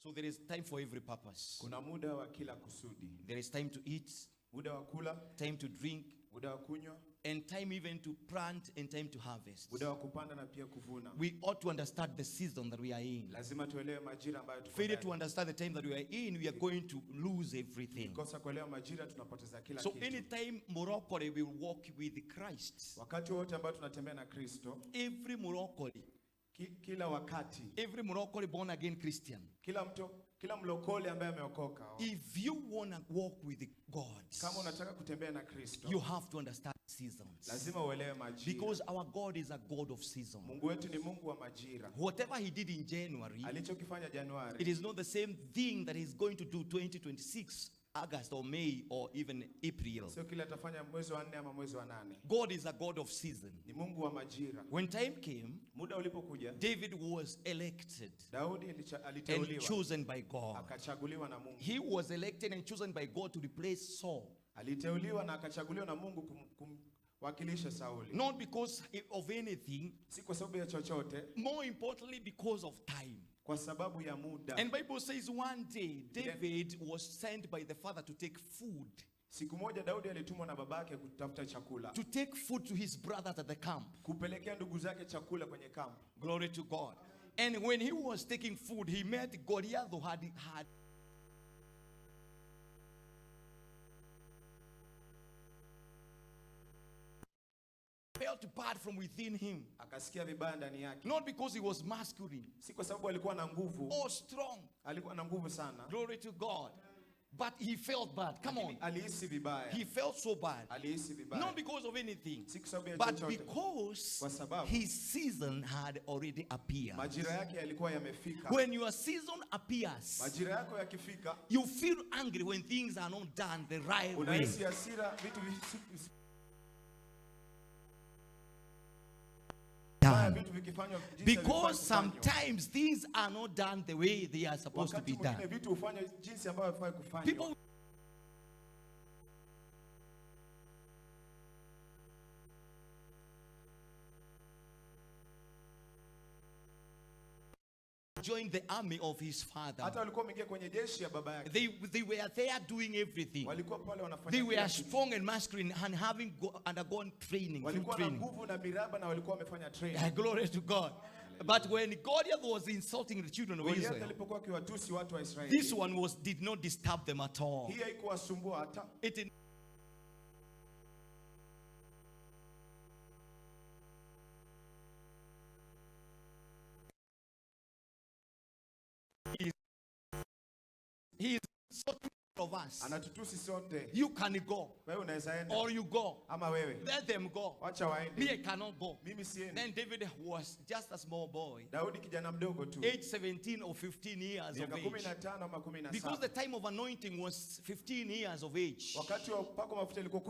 So there is time for every purpose. Kuna muda wa kila kusudi. There is time to eat, Muda wa kula, time to drink, muda wa kunywa, and time even to plant and time to harvest. muda wa kupanda na pia kuvuna. We ought to understand the season that we are in. Lazima tuelewe majira ambayo tuko Failure to ndani. understand the time that we are in, we are going to lose everything. Kosa kuelewa majira tunapoteza kila So kitu. anytime Morocco will walk with Christ, Wakati wote ambao tunatembea na Kristo, every Morocco, kila wakati, every Morocco born again Christian, kila mlokole ambaye ameokoka, if you want to walk with God, kama unataka kutembea na Kristo, you have to understand seasons. lazima uelewe majira. Because our God is a God of seasons. Mungu wetu ni Mungu wa majira. Whatever he did in January, Alichokifanya Januari, it is not the same thing that he's going to do 2026, August or May or even April. sio kile atafanya mwezi wa 4 ama mwezi wa 8. God is a God of season. Ni Mungu wa majira. When time came, Muda ulipokuja, David was elected Daudi and aliteuliwa, chosen by God. akachaguliwa na Mungu. He was elected and chosen by God to replace Saul. Aliteuliwa na akachaguliwa na Mungu kumwakilisha Sauli. Not because of anything, Si kwa sababu ya chochote, more importantly because of time. kwa sababu ya muda. And Bible says one day David was sent by the father to take food. Siku moja Daudi alitumwa na babake kutafuta chakula, To take food to his brothers at the camp. kupelekea ndugu zake chakula kwenye kambi. Glory to God. And when he was taking food, he met Goliath who had felt bad from within him. Akasikia vibaya ndani yake. Not because he was masculine Si kwa sababu alikuwa na nguvu, or strong. alikuwa na nguvu sana. Glory to God. But he felt bad. Come on. Alihisi vibaya. He felt so bad. Alihisi vibaya. Not because of anything, Si kwa sababu ya but chochote. because Kwa sababu his season had already appeared. majira yake yalikuwa yamefika. When your season appears, Majira yako yakifika, you feel angry when things are not done the right way. unahisi hasira, vitu vikifanywa jinsi Because havifai kufanywa. sometimes things are not done the way they are supposed to Wakati be mwingine done. vitu hufanywa jinsi ambavyo havifai kufanywa. People joined the army of his father. Hata walikuwa wameingia kwenye jeshi ya baba yake. They were there doing everything. Walikuwa pale wanafanya They kila were kitu. strong and masculine and having undergone training. Walikuwa na nguvu na miraba na walikuwa wamefanya training. Glory to God. But when Goliath was insulting the children of Goliath Israel, alipokuwa akiwatusi watu wa Israeli, this one did not disturb them at all. hii haikuwasumbua hata. It did He is so of us. Anatutusi sote. You can go Wewe unaweza enda or you go. ama wewe. Let them go. Wacha Me, waende. I cannot go. Mimi siendi. Then David was just a small boy, Daudi kijana mdogo tu. age 17 or 15 years of Miaka age. 15 ama 17. Because the time of anointing was 15 years of age. Wakati wa kupakwa mafuta ilikuwa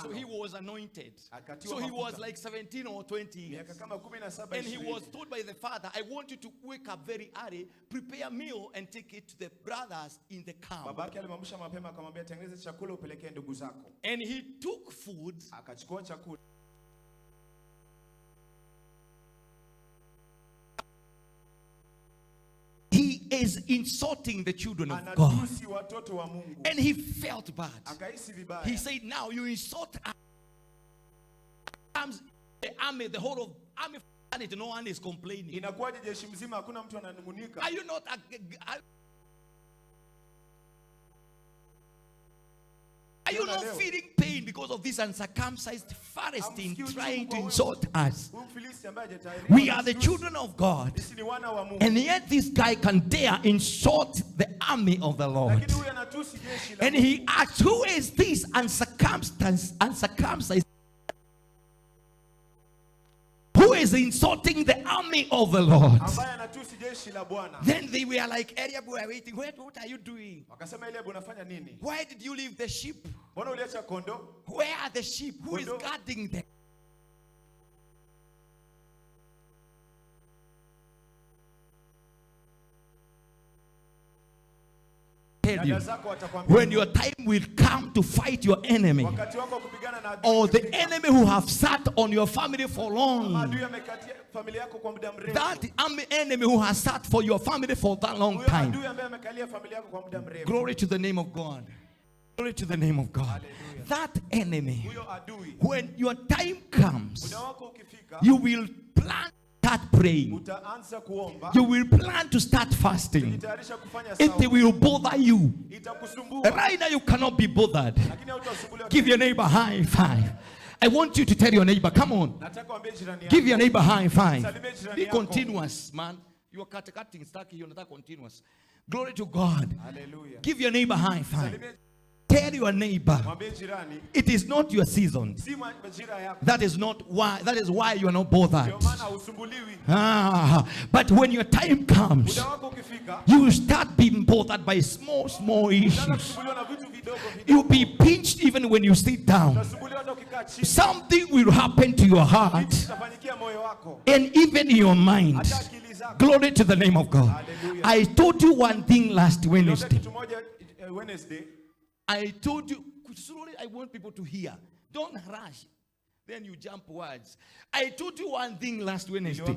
So he 15. was anointed. Akatiwa So he was mafuta. like 17 or 20 years. Miaka kama 17 And he was 20. told by the father, I want you to wake up very early, prepare a meal and take it to the brothers in the camp. Babake alimwamsha mapema akamwambia tengeneza chakula upelekee ndugu zako. And he took food Akachukua chakula. He is insulting the children of God. Anatusi watoto wa Mungu. And he felt bad. Akahisi vibaya. He said, now you insult us. Comes the army, the whole of army, no one is complaining. Inakuwaje jeshi mzima hakuna mtu ananungunika? Are you not are you not feeling pain because of this uncircumcised Philistine trying to insult us? Huyu Mfilisti ambaye hajatahiriwa. We are the children of God. Sisi ni wana wa Mungu. And yet this guy can dare insult the army of the Lord. Lakini huyu anatusi jeshi la And he asked, who is this uncircumcised? Who is insulting the army of the Lord? ambaye anatusi jeshi la Bwana. Then they were like, Eliab, we are waiting. What are you doing? Wakasema Eliabu unafanya nini? Why did you leave the sheep? Mbona uliacha kondoo? Where are the sheep? Who is Kondo. guarding them? tell you, when your time will come to fight your enemy, or the enemy who have sat on your family for long, that enemy who has sat for your family for that long time, glory to the name of God. Glory to the name of God. That enemy, when your time comes, you will plan to start praying. You will plan to start fasting. It will bother you. Right now you cannot be bothered. Give your neighbor a high five. I want you to tell your neighbor, come on. Give your neighbor a high five. Be continuous, man. You are cutting, stuck, you're not continuous. Glory to God. Hallelujah. Give your neighbor a high five. Tell your neighbor, it is not your season. That is why you are not bothered. But when your time comes, you will start being bothered by small issues. You'll be pinched even when you sit down. Something will happen to your heart and even in your mind. Glory to the name of God. Hallelujah. I told you one thing last Wednesday. I told you, slowly I want people to hear. Don't rush. Then you jump words. I told you one thing last Wednesday.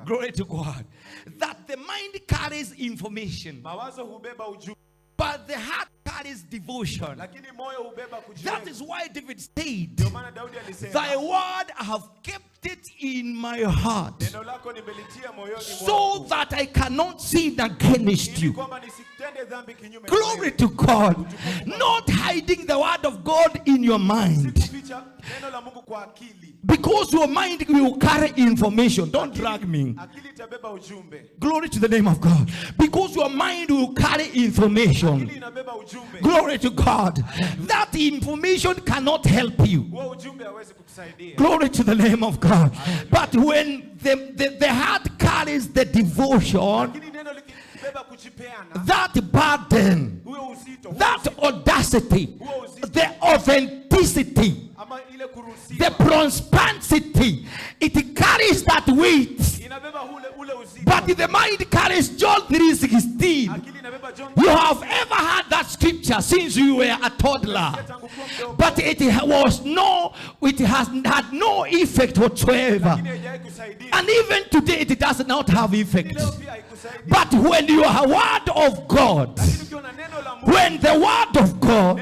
Glory to God. That the mind carries information, but the heart carries devotion. That is why David said, thy word I have kept it in my heart, so that I cannot sin against you. Glory to God. Not hiding the word of God in your mind, because your mind will carry information. Don't drag me. Glory to the name of God. Because your mind will carry information. Glory to God. That information cannot help you. Glory to the name of God. But when the heart carries the devotion, that burden, that audacity, the authenticity, the prosperity, it carries that weight. But the mind carries John 3:16. You have ever heard that scripture since you were a toddler, but it has had no effect whatsoever. And even today it does not have effect. But when you are a word of God, when the word of God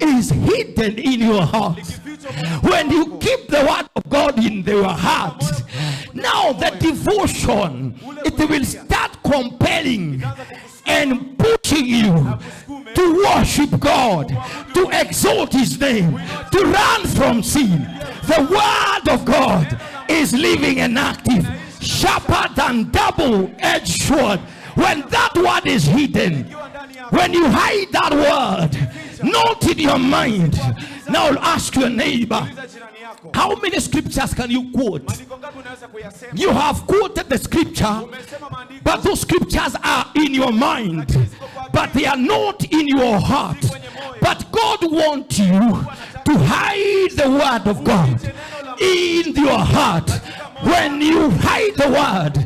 is hidden in your heart, when you keep the word of God in your heart, now the devotion, it will start compelling and pushing you to worship God, to exalt his name, to run from sin. The word of God is living and active, sharper than double-edged sword. When that word is hidden, when you hide that word not in your mind, now ask your neighbor, how many scriptures can you quote? You have quoted the scripture, but those scriptures are in your mind, but they are not in your heart. But God wants you to hide the word of God in your heart. When you hide the word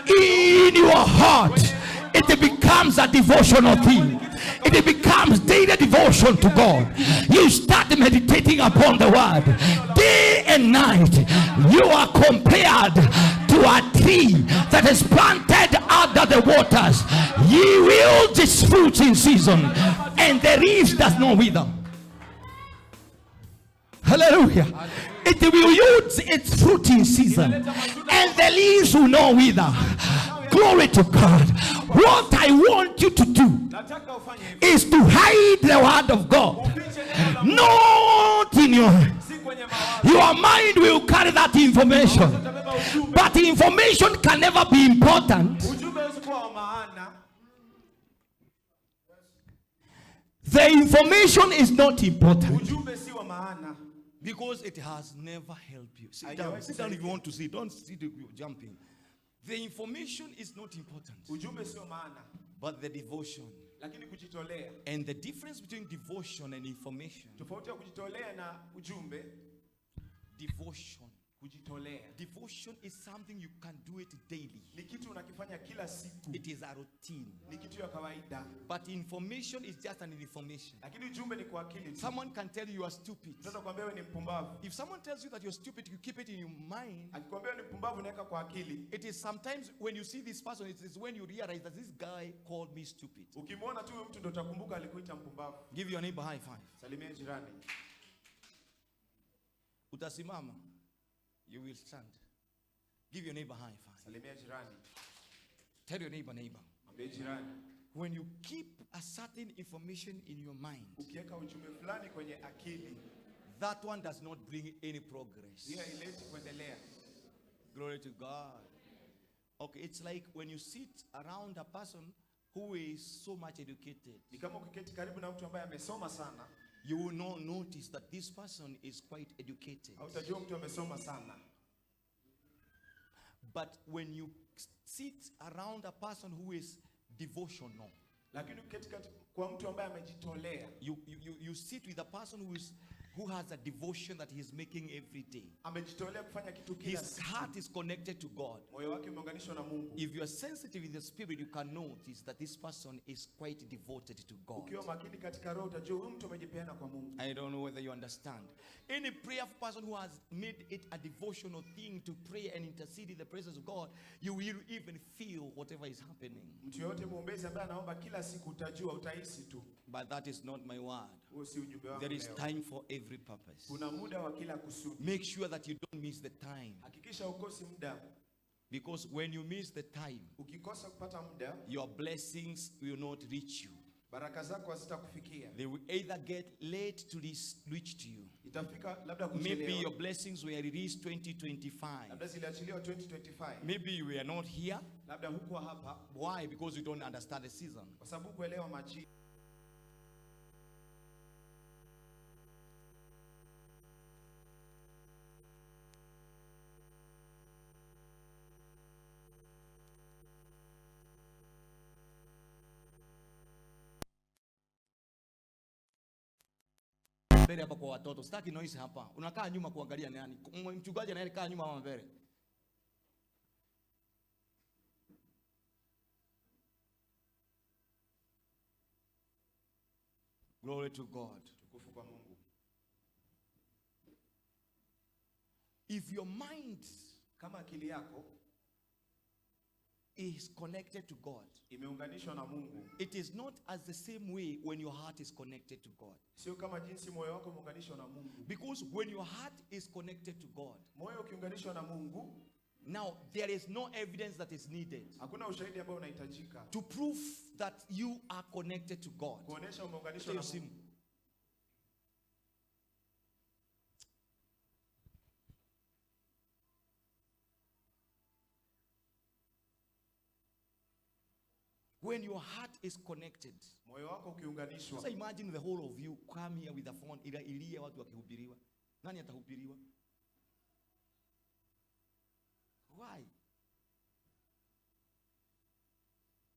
in your heart, it becomes a devotional thing. It becomes daily devotion to God. You start meditating upon the word day and night. You are compared to a tree that is planted under the waters. Ye will its fruits in season, and the leaves does not wither. Hallelujah. It will yield its fruit in season, and the leaves will not wither. Glory to God. What I want you to do is to hide the word of God, not in your mind will carry that information, but the information can never be important. The information is not important because it has never helped you. Sit down if you want to sit. Don't sit jumping. The information is not important, but the devotion. And the difference between devotion and information. Devotion. Kujitolea. Devotion is something you can do it daily. Ni kitu unakifanya kila siku. It is a routine. Ni kitu ya kawaida. But information is just an information. Lakini ujumbe ni kwa akili tu. Someone can tell you are stupid. Mtoto kwambia wewe ni mpumbavu. If someone tells you that you're stupid, you keep it in your mind. Akikwambia ni mpumbavu unaweka kwa akili. It is sometimes when you see this person, it is when you realize that this guy called me stupid. Ukimwona tu mtu ndio utakumbuka alikuita mpumbavu. Give your neighbor high five. Salimia jirani. Utasimama. You will stand. Give your neighbor high five. Salimia jirani. Tell your neighbor, neighbor. Mwambie jirani. When you keep a certain information in your mind, ukiweka ujumbe fulani kwenye akili, that one does not bring any progress. hiyo haileti kuendelea. Glory to God. Okay, it's like when you sit around a person who is so much educated. Ni kama ukiketi karibu na mtu ambaye amesoma sana. You will not notice that this person is quite educated. Hautajua mtu amesoma sana. But when you sit around a person who is devotional, lakini ukiketi kwa mtu ambaye amejitolea, you sit with a person who has a devotion that he is making every day. Amejitolea kufanya kitu kila siku. His heart is connected to God. Moyo wake umeunganishwa na Mungu. If you are sensitive in the spirit, you can notice that this person is quite devoted to God. Ukiwa makini katika roho utajua huyu mtu amejipeana kwa Mungu. I don't know whether you understand. Any prayerful person who has made it a devotional thing to pray and intercede in the presence of God, you will even feel whatever is happening. Mtu yote muombezi ambaye anaomba kila siku utajua, utahisi tu. But that is not my word. There is time for every purpose. Kuna muda wa kila kusudi. Make sure that you don't miss the time. Hakikisha ukosi muda. Because when you miss the time, ukikosa kupata muda, your blessings will not reach you. Baraka zako hazitakufikia. They will either get late to reach to you. Itafika labda kuchelewa. Maybe your blessings were released 2025. Labda ziliachiliwa 2025. Maybe you were not here. Labda huko hapa. Why? Because you don't understand the season. Kwa sababu kuelewa majira. Mbele hapa kwa watoto. Sitaki noise hapa. Unakaa nyuma kuangalia nani? Mchungaji anayekaa nyuma ama mbele? Glory to God. Tukufu kwa Mungu. If your mind, kama akili yako is connected to God, imeunganishwa na Mungu, it is not as the same way when your heart is connected to God. Sio kama jinsi moyo wako umeunganishwa na Mungu. Because when your heart is connected to God, moyo ukiunganishwa na Mungu, now there is no evidence that is needed. Hakuna ushahidi ambao unahitajika to prove that you are connected to God. Kuonesha umeunganishwa na Mungu. When your heart is connected, moyo wako ukiunganishwa. So imagine the whole of you come here with a phone, ilia watu wakihubiriwa. Nani atahubiriwa? Why?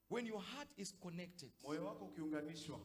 When your heart is connected, moyo wako ukiunganishwa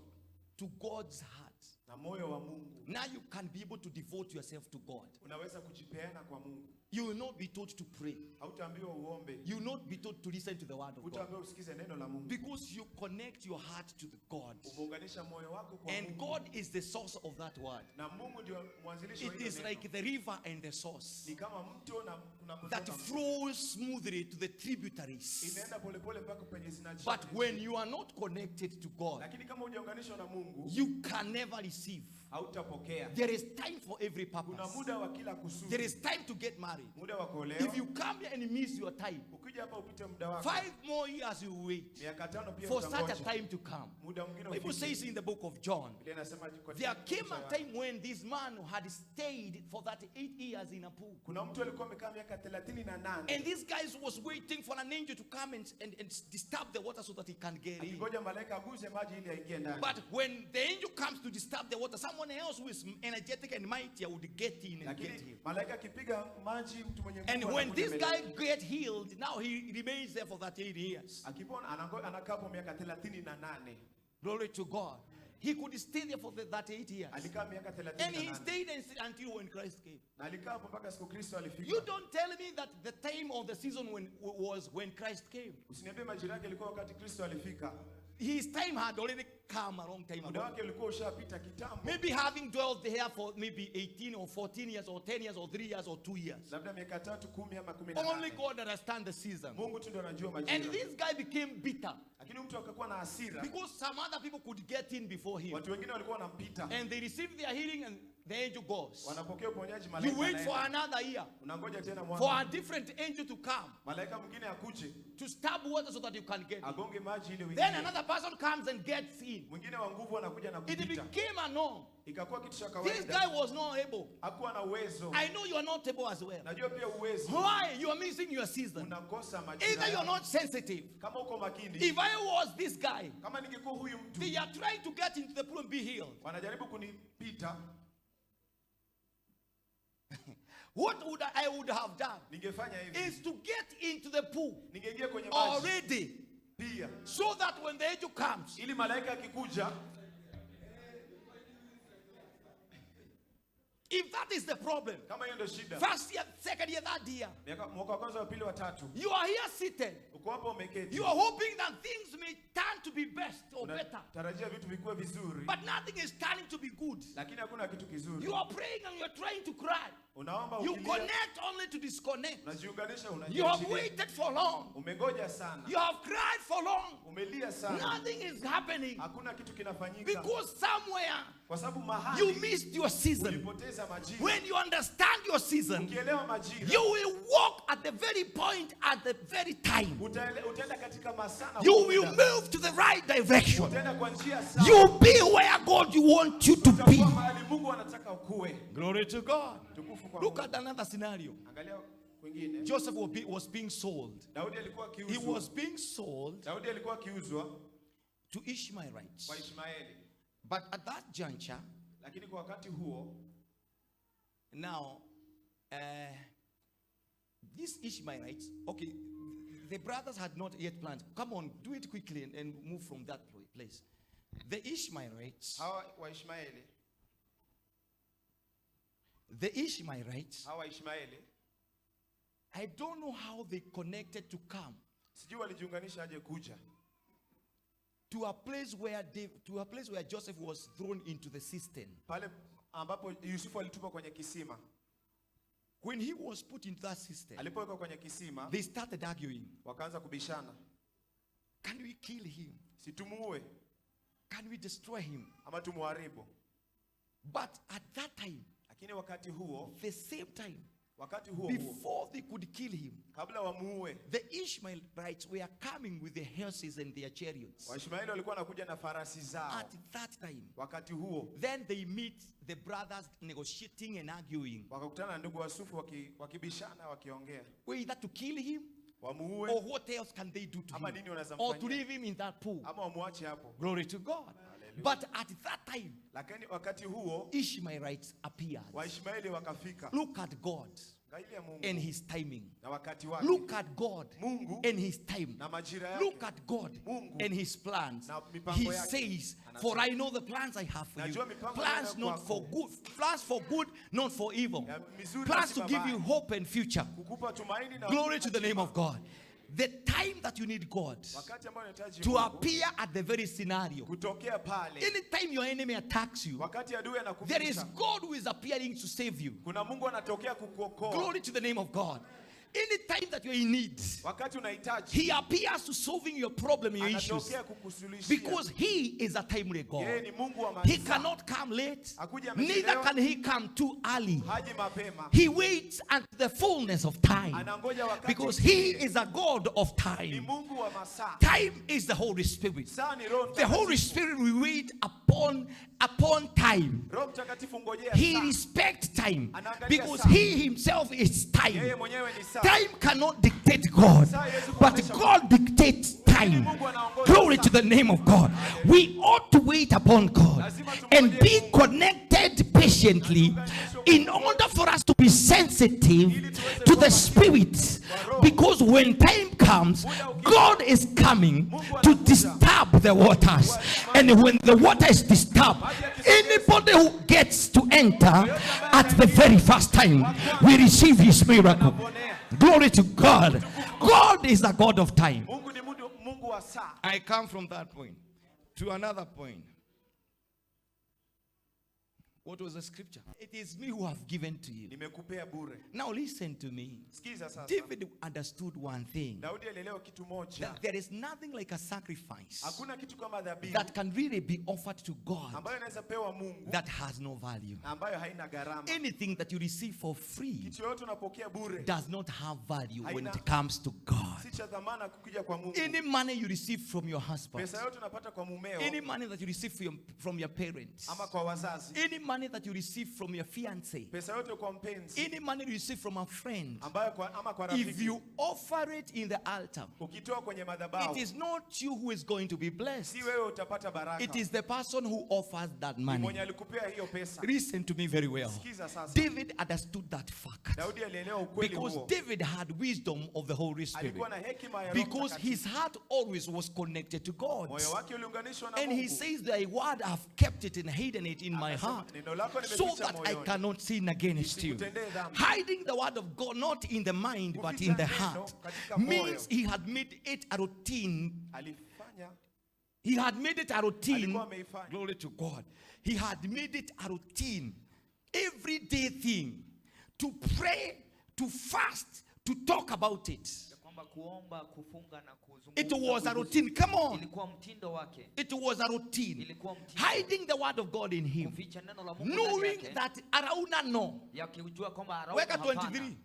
to God's heart, na moyo wa Mungu, now you can be able to devote yourself to God. Unaweza kujipeana kwa Mungu. You will not be told to pray. Hautaambiwa uombe. You will not be told to listen to the word of God. Utaambiwa usikize neno la Mungu. Because you connect your heart to the God. Umeunganisha moyo wako kwa Mungu. And God is the source of that word. Na Mungu ndio mwanzilishi wa It hilo is neno. like the river and the source. Ni kama mto na kuna that flows smoothly to the tributaries. Inaenda pole pole mpaka penye zinajaa. But when you are not connected to God, lakini kama hujaunganishwa na Mungu, you can never receive. Hautapokea. There is time for every purpose. Kuna muda wa kila kusudi. There is time to get married. Muda wa kuolewa. If you come here and miss your time, ukija hapa upite muda wako. 5 more years you wait. Miaka 5 pia for such a time to come. Muda mwingine Bible says in the book of John, there came a time when this man had stayed for that 8 years in a pool. Kuna mtu alikuwa amekaa miaka 38. And this guy was waiting for an angel to come and disturb the water so that he can get in. Akingoja malaika aguse maji ili aingie ndani. But when the angel comes to disturb the water, someone else who is energetic and mighty would get in and get healed. Malaika akipiga maji mtu mwenye nguvu. And when this guy get healed, now he remains there for that 8 years. Akipona anakaa kwa miaka 38. Glory to God. He could stay there for 38 years. Alikaa miaka And he 38. stayed until when Christ came. Na alikaa hapo mpaka siku Kristo alifika. You don't tell me that the time of the season was when Christ came. Usiniambie majira yake ilikuwa wakati Kristo alifika. His time had already come a long time ago. Muda wake ulikuwa ushapita kitambo. Maybe having dwelt there for maybe 18 or 14 years or 10 years or 3 years or 2 years. Labda miaka 3, 10 ama 18. Only God understands the season. Mungu tu ndiye anajua majira. And this guy became bitter. Lakini mtu akakuwa na hasira. Because some other people could get in before him. Watu wengine walikuwa wanampita. And they received their healing and the angel goes. Wanapokea uponyaji, You malaika wait for anaenda. another year. Unangoja tena mwaka. For a different angel to come. Malaika mwingine akuje. To stab water so that you can get in. Agonge maji ili uingie. Then another person comes and gets in. Mwingine wa nguvu anakuja na It kupita. became a norm. Ikakuwa kitu cha This kawaida. guy was not able. Hakuwa na uwezo. I know you are not able as well. Najua pia uwezo. Why? You are missing your season. Unakosa majira. Either you are not sensitive. Kama uko makini. If I was this guy, Kama ningekuwa huyu mtu. they are trying to get into the pool and be healed. Wanajaribu kunipita. What I would have done Ningefanya hivi. is to get into the pool Ningeingia kwenye maji. already, Pia. so that when the angel comes, Ili malaika akikuja. if that is the problem, Kama hiyo ndio shida. first year, second year, that year, Mwaka wa kwanza, wa pili, wa tatu. you are here seated. Uko hapo umeketi. You are hoping that things may turn to be best or better. Tarajia vitu vikuwe vizuri. But nothing is turning to be good. Lakini hakuna kitu kizuri. You are praying and you are trying to cry. Unaomba You ukilia. connect only to disconnect. Unajiunganisha You have unajiachilia. waited for long. Umengoja sana. You have cried for long. Umelia sana. Nothing is happening. Hakuna kitu kinafanyika. Because somewhere Kwa sababu mahali you missed your season. ulipoteza majira. When you understand your season, Ukielewa majira. you will walk at the very point at the very time. Utaenda katika masaa na You will muda. move to the right direction. Utaenda kwa njia sawa. You will be where God wants you to be. Utakuwa mahali Mungu anataka ukue. Glory to God. Tukufu kwa Look Mungu. at another scenario. Angalia kwingine. Joseph was being sold. Daudi alikuwa He akiuzwa. was being sold Daudi alikuwa akiuzwa to Ishmaelites. kwa Ishmaeli. But at that juncture, Lakini kwa wakati huo now, these Ishmaelites, okay, the brothers had not yet planned. Come on, do it quickly and move from that place. The Ishmaelites, hawa Waishmaeli, hawa Ishmaeli, I don't know how they connected to come sijui walijiunganisha aje kuja to a place where Joseph was thrown into the cistern. pale ambapo Yusufu alitupwa kwenye kisima. When he was put into that cistern, Alipowekwa kwenye kisima, they started arguing. wakaanza kubishana. Can we kill him? Si tumuue Can we destroy him? ama tumuharibu? But at that time, Lakini wakati huo, the same time, wakati huo before they could kill him, kabla wamuue, the Ishmaelites were coming with their horses and their chariots. Waishmaeli walikuwa wanakuja na farasi zao. At that time, Wakati huo then they meet the brothers negotiating and arguing, wakakutana na ndugu wa Yusufu wakibishana, wakiongea whether to kill him wamuue or what else can they do to ama him, nini wanaweza or to mfanyia, leave him in that pool. ama wamuache hapo. Glory to God. But at that time, Lakini wakati huo Ishmaelites appeared. Waishmaeli wakafika. Look at God Angalia Mungu and his timing. na wakati wake. Look at God Mungu and his time. na majira yake. Look at God Mungu and his plans. na mipango He yake. says, Anasema, for I know the plans I have for you. Najua mipango Plans yanayo not kwako. for good, plans for good, not for evil. Ya mizuri Plans na si to give you mabaya. hope and future. Kukupa tumaini na Glory to the name of God. The time that you need God wakati ambao unahitaji to Mungu appear at the very scenario. kutokea pale. Anytime your enemy attacks you, Wakati adui there is anakufisha, God who is appearing to save you. kuna Mungu anatokea kukuokoa. Glory to the name of God. Anytime that you're in need, Wakati unahitaji, He appears to solving your problem, your issues. anatokea kukusuluhishia. Because He is a timely God. Yeye ni Mungu wa He masaa. cannot come late, Hakuja neither amechelewa. can He come too early. Haji mapema. He waits until the fullness of time. Anangoja wakati Because He utimie. is a God of Ni time. Mungu wa masaa. Time is the Holy Spirit. Saa ni Roho The Holy Mtakatifu. Spirit will wait upon time. Roho Mtakatifu ngojea He saa. respects time Anaangalia because saa. He Himself is Yeye time. mwenyewe ni saa. Time cannot dictate God, but God dictates time. Glory to the name of God. We ought to wait upon God and be connected patiently in order for us to be sensitive to the Spirit. Because when time comes, God is coming to disturb the waters. And when the water is disturbed, anybody who gets to enter at the very first time will receive his miracle. Glory to God. God is a God of time. I come from that point to another point. What was the scripture? It is me who have given to you. Now listen to me. David understood one thing. That there is nothing like a sacrifice that can really be offered to God that has no value. Anything that you receive for free does not have value when it comes to God. Any money you receive from your husband, any money that you receive from your parents, any money that you receive from your fiancé, any money you receive from a friend, if you offer it in the altar, it is not you who is going to be blessed. It is the person who offers that money. Listen to me very well. David understood that fact because David had wisdom of the Holy Spirit, because his heart always was connected to God. And he says, thy word I've kept it and hidden it in my heart, so that I cannot sin against you. Hiding the word of God not in the mind but in the heart means he had made it a routine. He had made it a routine. Glory to God. He had made it a routine, everyday thing, to pray, to fast, to talk about it. It was a routine. Come on. It was a routine. Hiding the word of God in him, knowing that Arauna no. Weka 23.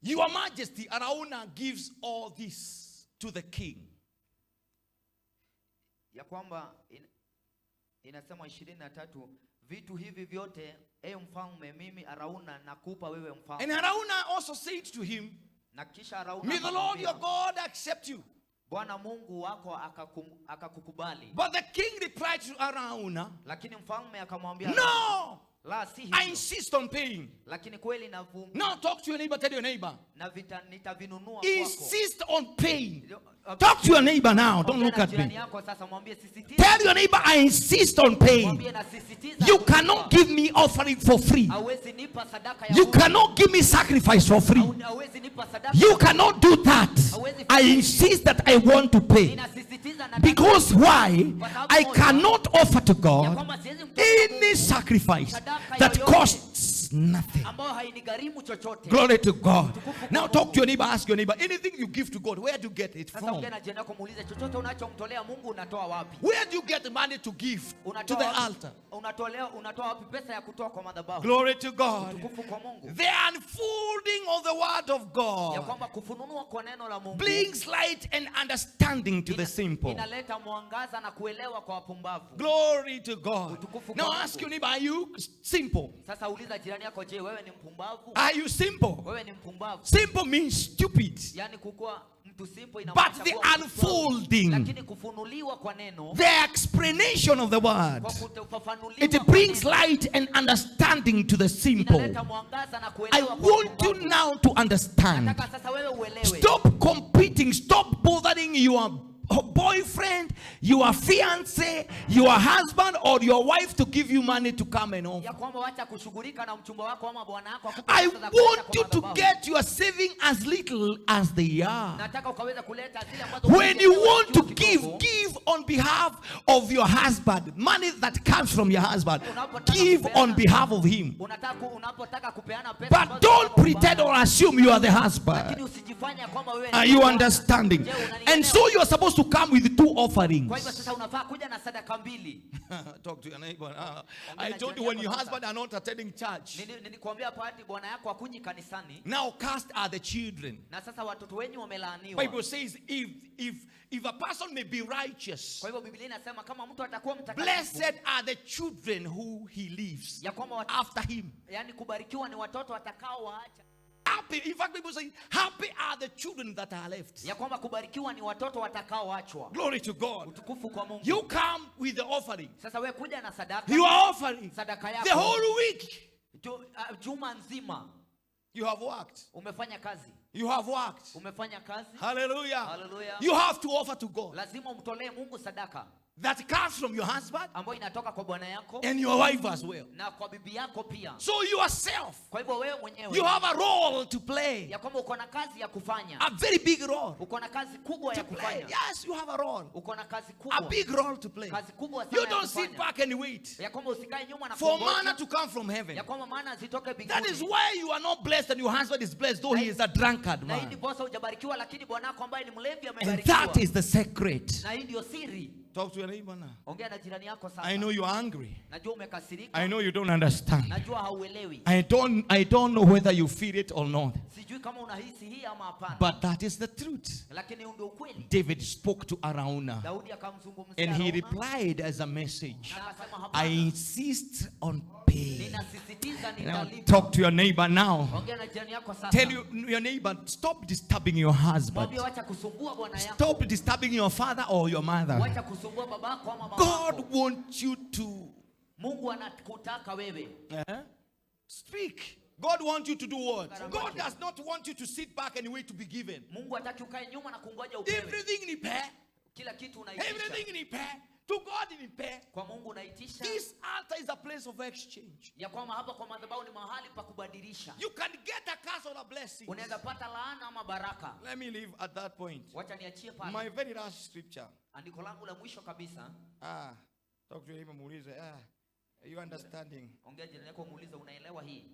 Your Majesty, Arauna gives all this to the king. Ya kwamba inasema 23, vitu hivi vyote mfalme, mimi Arauna nakupa wewe mfalme. And Arauna also said to him, na kisha Arauna, may the Lord your God accept you. Bwana Mungu wako akakukubali. But the king replied to Arauna, lakini mfalme akamwambia, no, la si hivyo. I insist on paying. Lakini kweli navumu. Now talk to your neighbor, tell your neighbor. Na nitavinunua kwako. Insist on paying. Talk to your neighbor now, don't look at me. Tell your neighbor, I insist on paying. You cannot give me offering for free. You cannot give me sacrifice for free. You cannot do that. I insist that I want to pay. Because why? I cannot offer to God any sacrifice that costs nothing. Glory to God. Now talk to your neighbor, ask your neighbor, anything you give to God, where do you get it from? Where do you get the money to give to the altar? Glory to God. The unfolding of the word of God brings light and understanding to the simple. Glory to God. Now ask your neighbor, are you simple? Are you simple? Simple means stupid. But the unfolding, the explanation of the word, it brings light and understanding to the simple. I want you now to understand. Stop competing. Stop bothering your boyfriend, your fiance, your husband, or your wife to give you money to come and offer. I want you to get your saving as little as they are. When you want to give on behalf of your husband. Money that comes from your husband, give on behalf of him. But don't pretend or assume you are the husband. Are you understanding? And so you are supposed to come with 2 offerings. Talk to your neighbor. I told you, when your husband are not attending church, now cast are the children. Bible says if a person may be righteous, blessed are the children who he leaves after him. Happy, in fact, people say, happy are the children that are left. Glory to God. You come with the offering. You are offering the whole week. You have worked. You have worked. Umefanya kazi. Hallelujah. Hallelujah. You have to offer to God. Lazima umtolee Mungu sadaka. That comes from your husband ambayo inatoka kwa bwana yako and your wife as well. Na kwa bibi yako pia. So yourself, kwa hivyo wewe mwenyewe, you have a role to play. Ya kwamba uko na kazi ya kufanya. A very big role. Uko na kazi kubwa ya kufanya. Yes, you have a role. Uko na kazi kubwa. A big role to play. Kazi kubwa sana. You don't sit back and wait. Ya kwamba usikae nyuma na for manna to come from heaven. Ya kwamba manna zitoke mbinguni. That is why you are not blessed and your husband is blessed, though he is a drunkard man. Na hii ndiposa hujabarikiwa, lakini bwana wako ambaye ni mlevi And amebarikiwa. that is the secret. Na hii ndio siri. Talk to your neighbor now. Ongea na jirani yako sasa. I know you are angry. Najua umekasirika. I know you don't understand. Najua hauelewi. I don't know whether you feel it or not. Sijui kama unahisi hii ama hapana. But that is the truth. Lakini ndio ukweli. David spoke to Araunah. Daudi akamzungumzia And he Araunah. replied as a message. Na akasema hapana. I insist on pay. Ninasisitiza Now nitalipa. talk to your neighbor now. Ongea na jirani yako sasa. Tell your neighbor, stop disturbing your husband. Mwambie wacha kusumbua bwana yako. Stop disturbing your father or your mother. Wacha kusumbua babako ama mamako. God wants you to Mungu anakutaka wewe. Speak. God wants you to do what? God does not want you to sit back and wait to be given. Mungu hataki ukae nyuma na kungoja upewe. Everything ni pay. Kila kitu unaitisha. Everything ni pay. To God ni pay. Kwa Mungu unaitisha. This altar is a place of exchange. Ya kwamba hapa kwa madhabahu ni mahali pa kubadilisha. You can get a curse or a blessing. Unaweza pata laana ama baraka. Let me leave at that point. Wacha niachie pale. My very last scripture. Andiko langu la mwisho kabisa. Talk to him, muulize. Are you understanding? Ongea jirani yako muulize unaelewa hii.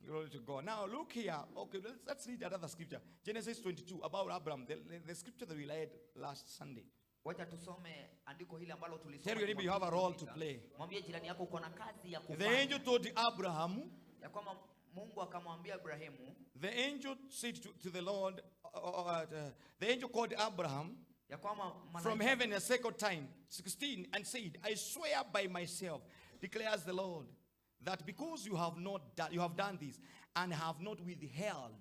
Glory to God. Now look here. Okay, let's read another scripture. Genesis 22 about Abraham. The scripture that we read last Sunday. Wacha tusome andiko hili ambalo tulisoma. Tell your neighbor you have a role to play. Mwambie jirani yako uko na kazi ya kufanya. The angel told Abraham. Ya kwamba Mungu akamwambia Ibrahimu. The angel said to the Lord, the angel called Abraham from heaven a second time, 16, and said, I swear by myself, declares the Lord, that because you have done this and have not withheld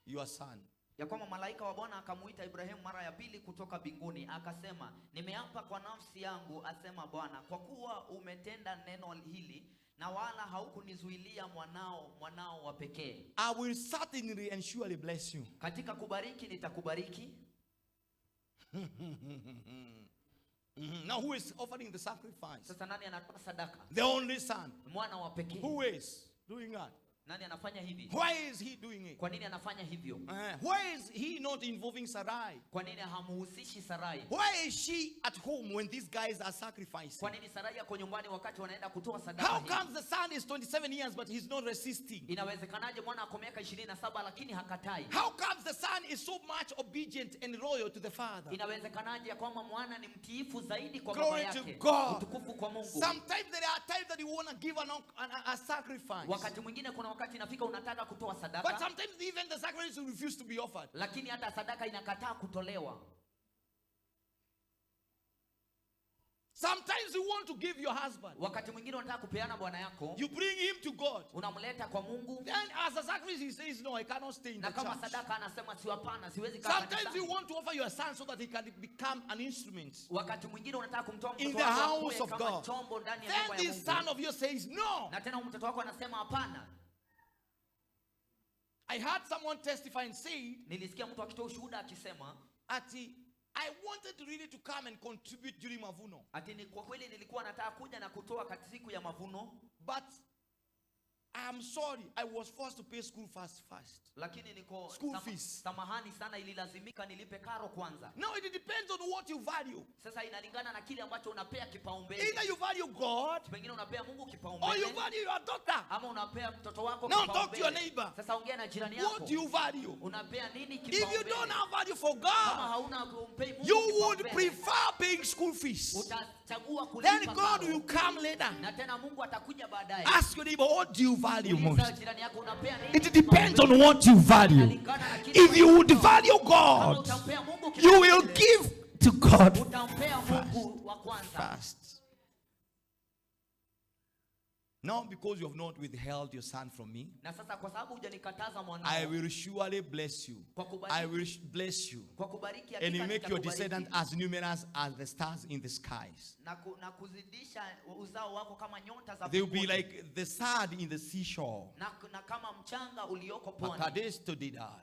your son. Ya kwamba malaika wa Bwana akamuita Ibrahimu mara ya pili kutoka mbinguni akasema, nimeapa kwa nafsi yangu, asema Bwana, kwa kuwa umetenda neno hili na wala haukunizuilia mwanao wa pekee. I will certainly and surely bless you. Katika kubariki nitakubariki. Now who is offering the sacrifice? Sasa nani anatoa sadaka? The only son. Mwana wa pekee. Who is doing that? Nani anafanya hivi? Why is he doing it? Kwa nini anafanya hivyo? Why is he not involving Sarai? Kwa nini hamuhusishi Sarai? Why is she at home when these guys are sacrificing? Kwa nini Sarai yako nyumbani wakati wanaenda kutoa sadaka? How comes the son is 27 years but he's not resisting? Inawezekanaje mwana ako miaka 27 lakini hakatai? How comes the son is so much obedient and loyal to the father? Inawezekanaje ya kwamba mwana ni mtiifu zaidi kwa baba yake? Glory to God. Utukufu kwa Mungu. Sometimes there are times that you want to give a sacrifice. Wakati mwingine kuna wakati inafika unataka kutoa sadaka. But sometimes even the sacrifice will refuse to be offered. Lakini hata sadaka inakataa kutolewa. Sometimes you want to give your husband. Wakati mwingine unataka kupeana bwana yako. You bring him to God. Unamleta kwa Mungu. Then as a sacrifice he says no, I cannot stay in the church. Na kama sadaka anasema si hapana, siwezi kaa kanisani. Sometimes you want to offer your son so that he can become an instrument. Wakati mwingine unataka kumtoa mtoto wako in the house of God. Chombo ndani ya nyumba ya Mungu. Then this son of yours says no. Na tena mtoto wako anasema hapana. I heard someone testify and say, nilisikia mtu akitoa ushuhuda akisema ati I wanted really to come and contribute during mavuno. Ati ni kwa kweli nilikuwa nataka kuja na kutoa katika siku ya mavuno, but I'm sorry, I was forced to pay school first. Lakini niko school fees. Samahani sana, ililazimika nilipe karo kwanza. Now it depends on what you value. Sasa inalingana na kile ambacho unapea kipaumbele. Either you value God, pengine unapea Mungu kipaumbele, or you value your daughter. Ama unapea mtoto wako kipaumbele. Now talk to your neighbor. Sasa ongea na jirani yako. What do you value? Unapea nini kipaumbele? If you don't have value for God, kama hauna kumpei Mungu, you would prefer paying school fees. Utachagua kulipa. Then God will come later. Na tena Mungu atakuja baadaye. Ask your neighbor, what do you value most? It depends on what you value. If you would value God, you will give to God first. Now because you have not withheld your son from me, Na sasa kwa sababu hujanikataza mwanao, I will surely bless you. I will bless you. kwa kubariki And you hakika make your nitakubariki. descendants as numerous as the stars in the skies. Na kuzidisha uzao wako kama nyota za They will be mbinguni. like the sand in the seashore. Na kama mchanga ulioko pwani. Kadesh to Dedar.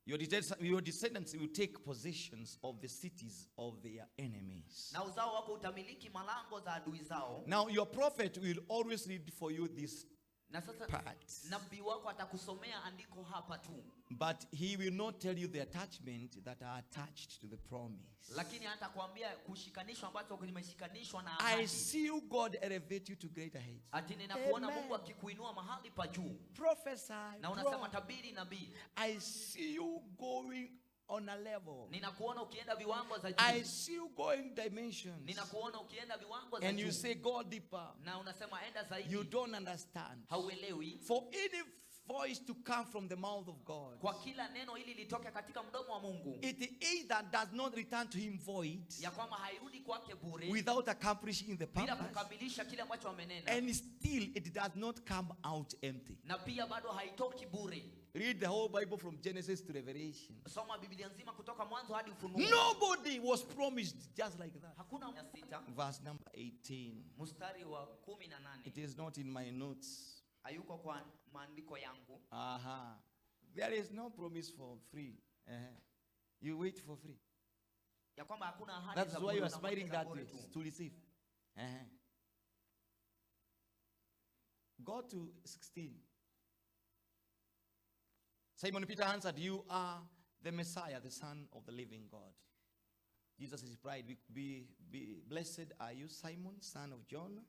Your descendants will take possessions of the cities of their enemies. Na uzao wako utamiliki malango za adui zao. Now your prophet will always read for you this Na sasa part. nabii wako atakusomea andiko hapa tu. But he will not tell you the attachment that are attached to the promise. Lakini hatakwambia kushikanishwa ambacho kimeshikanishwa na I ahadi. see you, God, elevate you to greater heights. Ati ninakuona Amen. Mungu akikuinua mahali pa juu. Prophesy. Na unasema tabiri nabii. I see you going on a level. Ninakuona ukienda viwango za I juu. see you going dimensions. Ninakuona ukienda viwango za And you juu. say, go deeper. Na unasema enda zaidi. You don't understand. Hauelewi. For any voice to come from the mouth of God, Kwa kila neno ili litoke katika mdomo wa Mungu. it either does not return to him void Ya kwamba hairudi kwake bure. without accomplishing the Bila purpose, kukamilisha kile ambacho amenena. and still it does not come out empty. Na pia bado haitoki bure. Read the whole Bible from Genesis to Revelation. Soma Biblia nzima kutoka mwanzo hadi Ufunuo. Nobody was promised just like that. Hakuna 6 Verse number 18. mstari wa 18. It is not in my notes. Hayuko kwa maandiko yangu. There is no promise for free. You wait for free. Ya kwamba hakuna ahadi That's za why bure you are na smiling za that bure way, tu. to receive. Go to 16. Simon Peter answered, you are the Messiah, the Son of the living God. Jesus replied, be blessed are you, Simon, son of John,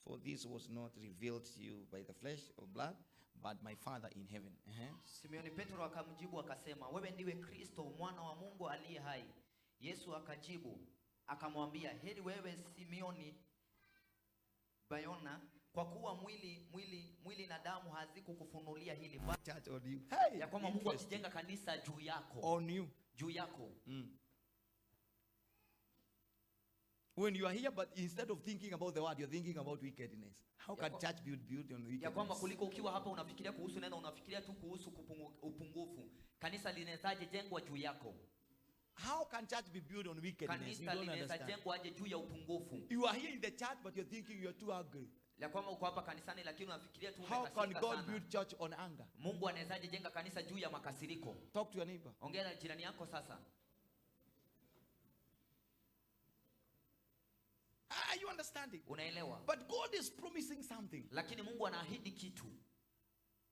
for this was not revealed to you by the flesh or blood, but my Father in heaven. Simeoni Petro akamjibu akasema, wewe ndiwe Kristo mwana wa Mungu aliye hai. Yesu akajibu akamwambia, heri wewe Simeoni Bayona, kwa kuwa mwili na damu hazikukufunulia hili, Hey, ya kwamba Mungu akijenga kanisa juu yako. On you. Juu yako. When you are here, but instead of thinking about the word, you're thinking about wickedness. How can church build on wickedness? Ya kwamba kuliko ukiwa hapa unafikiria kuhusu neno, unafikiria tu kuhusu upungufu. Kanisa linawezaje jengwa juu yako? How can church be built on wickedness? Kanisa linaweza jengwa aje juu ya upungufu? You are here in the church, but you're thinking you're too ugly. Ya kwamba uko hapa kanisani lakini unafikiria tu How umekasirika can God sana. build church on anger? Mungu anawezaje jenga kanisa juu ya makasiriko? Talk to your neighbor. Ongea na jirani yako sasa. Are you understanding? Unaelewa? But God is promising something. Lakini Mungu anaahidi kitu.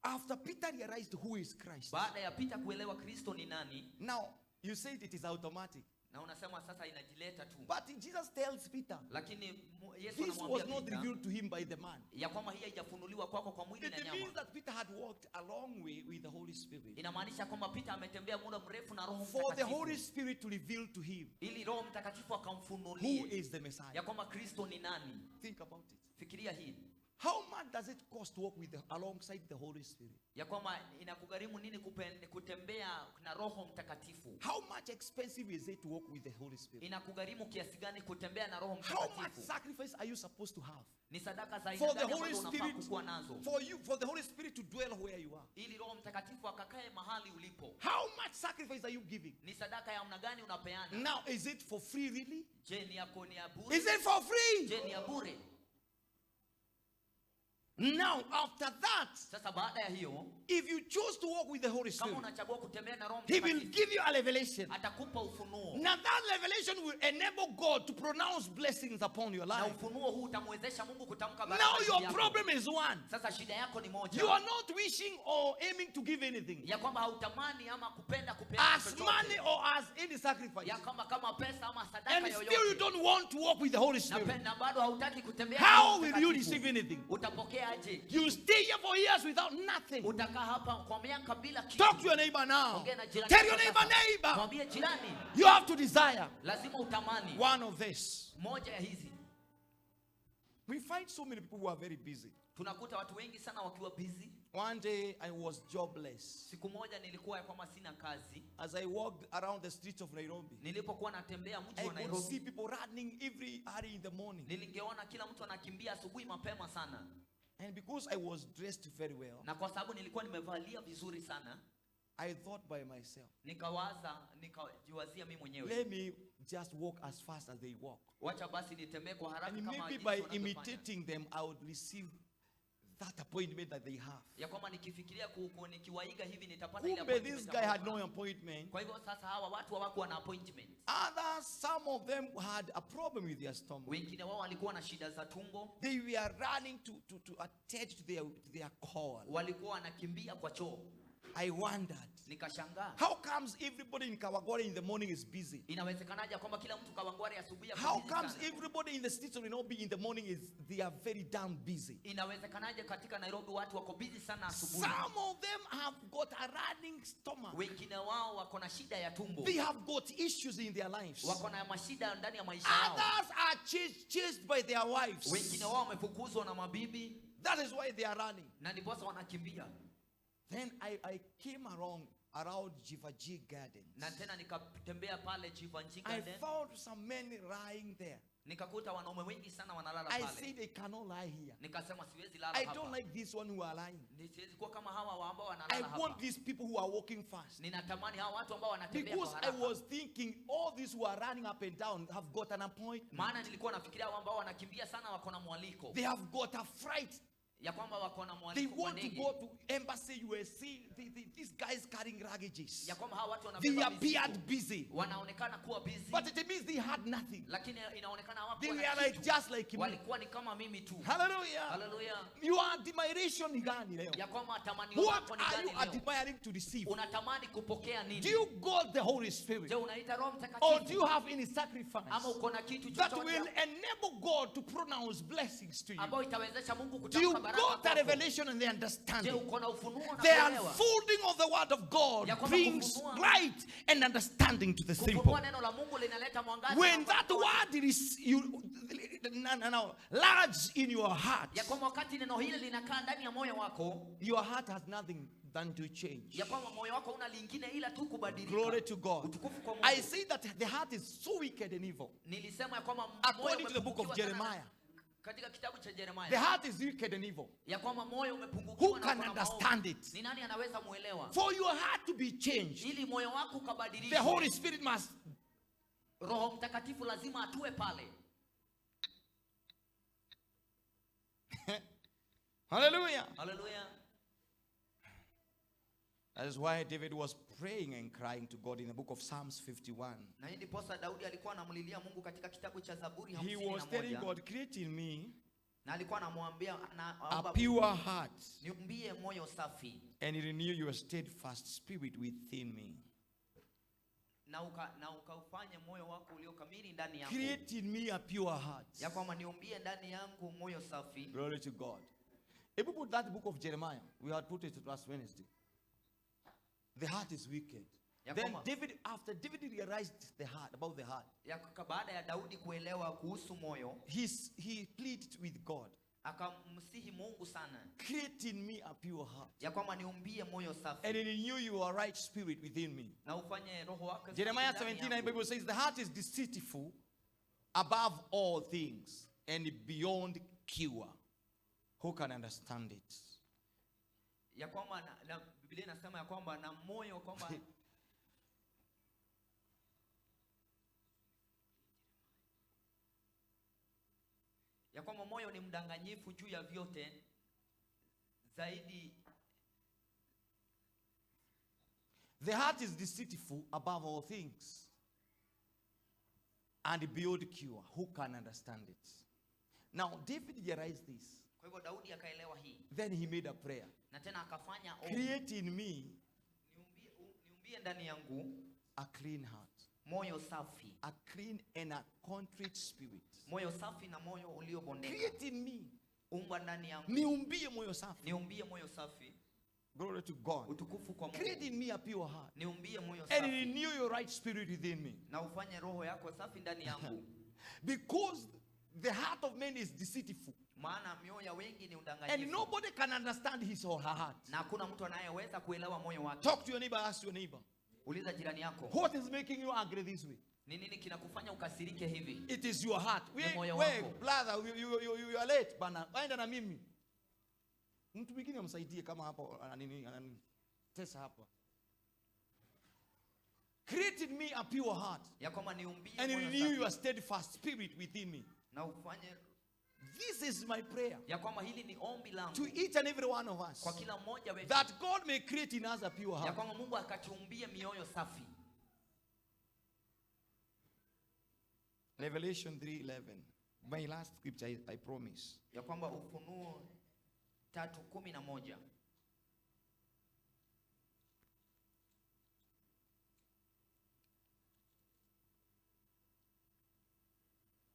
After Peter realized who is Christ. Baada ya Peter kuelewa Kristo ni nani. Now, you said it is automatic. Na unasema sasa inajileta tu. But Jesus tells Peter, Lakini Yesu this was anamwambia not Peter, revealed to him by the man. ya kwamba hii haijafunuliwa kwako kwa mwili na It means nyama. that Peter had walked a long way with the Holy Spirit. Inamaanisha kwamba Peter ametembea muda mrefu na Roho For the Holy Mtakatifu. Spirit to reveal to him Ili Roho Mtakatifu who akamfunulie is the Messiah. ya kwamba Kristo ni nani. Think about it. Fikiria hii. How much does it cost to walk alongside the Holy Spirit? Ya kwamba inakugharimu nini kutembea na Roho Mtakatifu? How much expensive is it to walk with the Holy Spirit? Inakugharimu kiasi gani kutembea na Roho How much Mtakatifu? sacrifice are you supposed to have Ni sadaka za aina for the gani Holy ambazo unafaa Spirit, kuwa nazo? for the Holy Spirit to dwell where you are? Ili Roho Mtakatifu akakae mahali ulipo. How much sacrifice are you giving? Ni sadaka ya namna gani unapeana? Now, is it for free really? Je, ni yako ni ya bure? Is it for free? Je, ni ya bure? Now, after that, Sasa baada ya hiyo, if you choose to walk with the Holy kama Spirit, unachagua kutembea na Roho He will Mtakatifu, give you a revelation. atakupa ufunuo. Now that revelation will enable God to pronounce blessings upon your Na life. ufunuo huu utamwezesha Mungu kutamka baraka Now juu your yako. problem is one. Sasa shida yako ni moja. You are not wishing or aiming to give anything. Ya kwamba hautamani ama kupenda kupeana As chochote. money or as any sacrifice. Ya kama pesa ama sadaka And still you yoyote. don't want to walk with the Holy Spirit. Na bado hautaki kutembea na How Roho will you Mtakatifu. receive anything? Utapokea aje? You stay here for years without nothing. Utakaa hapa kwa miaka bila kitu. Talk to your neighbor now. Ongea na jirani Tell your yako sasa. neighbor. Mwambie jirani, You have to desire lazima utamani one of this. moja ya hizi. We find so many people who are very busy. Tunakuta watu wengi sana wakiwa busy. One day I was jobless. Siku moja nilikuwa kama sina kazi. As I walked around the streets of Nairobi, Nilipokuwa natembea mji I wa could see Nairobi, people running every early in the morning. nilingeona kila mtu anakimbia asubuhi mapema sana. And because I was dressed very well, Na kwa sababu nilikuwa nimevalia vizuri sana, I thought by myself, nikajiwazia mimi mwenyewe, let me just walk as fast as they walk. wacha basi nitembee kwa haraka And kama maybe jinsi by wanavyofanya. imitating them, I would receive that appointment that they have. Ya kwamba nikifikiria nikiwaiga hivi nitapata ile Kumbe appointment. this guy had no appointment. Kwa hivyo sasa hawa watu hawakuwa na appointment. Others, some of them had a problem with their stomach. Wengine wao walikuwa na shida za tumbo. They were running to attach to their call. Walikuwa wanakimbia kwa choo. I wondered, Nikashangaa. how comes everybody in Kawagware in the morning is busy? Inawezekanaje kwamba kila mtu Kawangware asubuhi yako How busy comes sana? everybody in the streets of Nairobi in the morning they are very damn busy? Inawezekanaje katika Nairobi watu wako busy sana asubuhi? Some of them have got a running stomach. Wengine wao wako na shida ya tumbo. They have got issues in their lives. Wako na mashida ndani ya maisha yao. Others are chased by their wives. Wengine wao wamefukuzwa na mabibi. That is why they are running. Na ndiposa wanakimbia. Then I came around Jivaji Gardens. Na tena nikatembea pale Jivanji I Garden. found some men lying there. Nikakuta wanaume wengi sana wanalala I pale. said they cannot lie here. Nikasema siwezi lala I hapa. don't like this one who are lying. Siwezi kuwa kama hawa ambao I wanalala hapa. want these people who are walking fast. Ninatamani hawa watu ambao wanatembea Because kwa I haraka. was thinking all these who are running up and down have got an appointment. Maana nilikuwa nafikiria hao ambao wanakimbia sana wako na mwaliko. They have got a fright. Ya kwamba wako na They mwaliko kwa want to ndege. go to embassy USC. These guys carrying luggages. Ya kwamba hawa watu They wanabeba appeared mizigo. busy. Wanaonekana kuwa busy. But it means they had nothing. Lakini inaonekana hawakuwa They na were like kitu. just like me. Walikuwa ni kama mimi tu. Hallelujah. Hallelujah. Your admiration ni gani leo? Ya kwamba tamanio What lako ni are gani you leo? admiring to receive? Unatamani kupokea Do nini? you got the Holy Spirit? Je, unaita Roho Or do Mtakatifu? you have any sacrifice Ama uko na kitu that will chochote enable God to pronounce blessings to you? ambao itawezesha Mungu Do you kutamka baraka got the kwako? revelation and the Je, understanding? uko na ufunuo na The kuelewa? unfolding of the word of God Ya kwamba brings kufunua- light and understanding to the simple. Kufunua neno la Mungu linaleta mwangaza. When na that kuelewa. word is large in your heart, Ya kwamba wakati neno hili linakaa ndani ya moyo wako, your heart has nothing than to change. ya kwamba moyo wako una lingine ila tu kubadilika. Glory to God. Utukufu kwa Mungu. I say that the heart is so wicked and evil. Nilisema ya kwamba moyo According to the book of umepungukiwa sana Jeremiah, katika kitabu cha the Jeremiah, heart is wicked and evil. ya kwamba moyo Who umepungukiwa na can uko na understand maovu. it? Ni nani anaweza muelewa? For your heart to be changed, Ili moyo wako the ukabadilishwe, Holy Spirit must. Roho Mtakatifu lazima atue pale. Hallelujah. Haleluya. That is why David was praying and crying to God in the book of Psalms 51. Na hii ndiposa Daudi alikuwa anamlilia Mungu katika kitabu cha Zaburi He was telling 51. God, create in me Na alikuwa anamwambia a pure heart niumbie moyo safi and renew your steadfast spirit within me. na ukaufanye moyo wako ulio kamili ndani yangu. Create in me a pure heart. Ya kwamba niumbie ndani yangu moyo safi. Glory to God. If we put that book of Jeremiah, we had put it last Wednesday. The heart is wicked. Then David, after David realized the heart, about the heart, Baada ya Daudi kuelewa kuhusu moyo, he pleaded with God, akamsihi Mungu sana, create in me a pure heart ya kwamba niumbie moyo safi and renew your right spirit within me. na ufanye roho wako safi Jeremiah ndani 17:9, yangu. Bible says, the heart is deceitful above all things and beyond cure. Who can understand it? Ya kwamba na Biblia inasema ya kwamba na moyo kwamba ya kwamba moyo ni mdanganyifu juu ya vyote zaidi. The heart is deceitful above all things and beyond cure. Who can understand it? Now, David realized this. Kwa hivyo Daudi akaelewa hii. Then he made a prayer. Na tena akafanya create in me niumbie ndani yangu a clean heart, moyo safi, a clean and a contrite spirit. Moyo safi na moyo uliobondeka. Create in me. Umba ndani yangu. Niumbie moyo safi. Niumbie moyo safi. Glory to God. Utukufu kwa Mungu. Create in me a pure heart. Niumbie moyo safi. And renew your right spirit within me. Na ufanye roho yako safi ndani yangu. Because the heart of man is deceitful. Maana mioyo ya wengi ni udanganyifu. And nobody can understand his or her heart. Na hakuna mtu anayeweza kuelewa moyo wake. Talk to your neighbor, ask your neighbor. Uliza jirani yako. What is making you angry this way? Ni nini kinakufanya ukasirike hivi? It is your heart. Moyo Wait, wako. brother, you are late. Bana, waenda na mimi. Mtu mwingine amsaidie kama hapo ananitesa hapa. Create in me a pure heart. Ya kwamba niumbie and moyo renew safi. your steadfast spirit within me. Na ufanye. This is my prayer. Ya kwamba hili ni ombi langu. To each and every one of us. Kwa kila mmoja wetu. That God may create in us a pure heart. Ya kwamba Mungu akatuumbie mioyo safi. Revelation 3:11. My last scripture, I promise. Ya kwamba Ufunuo 3:11.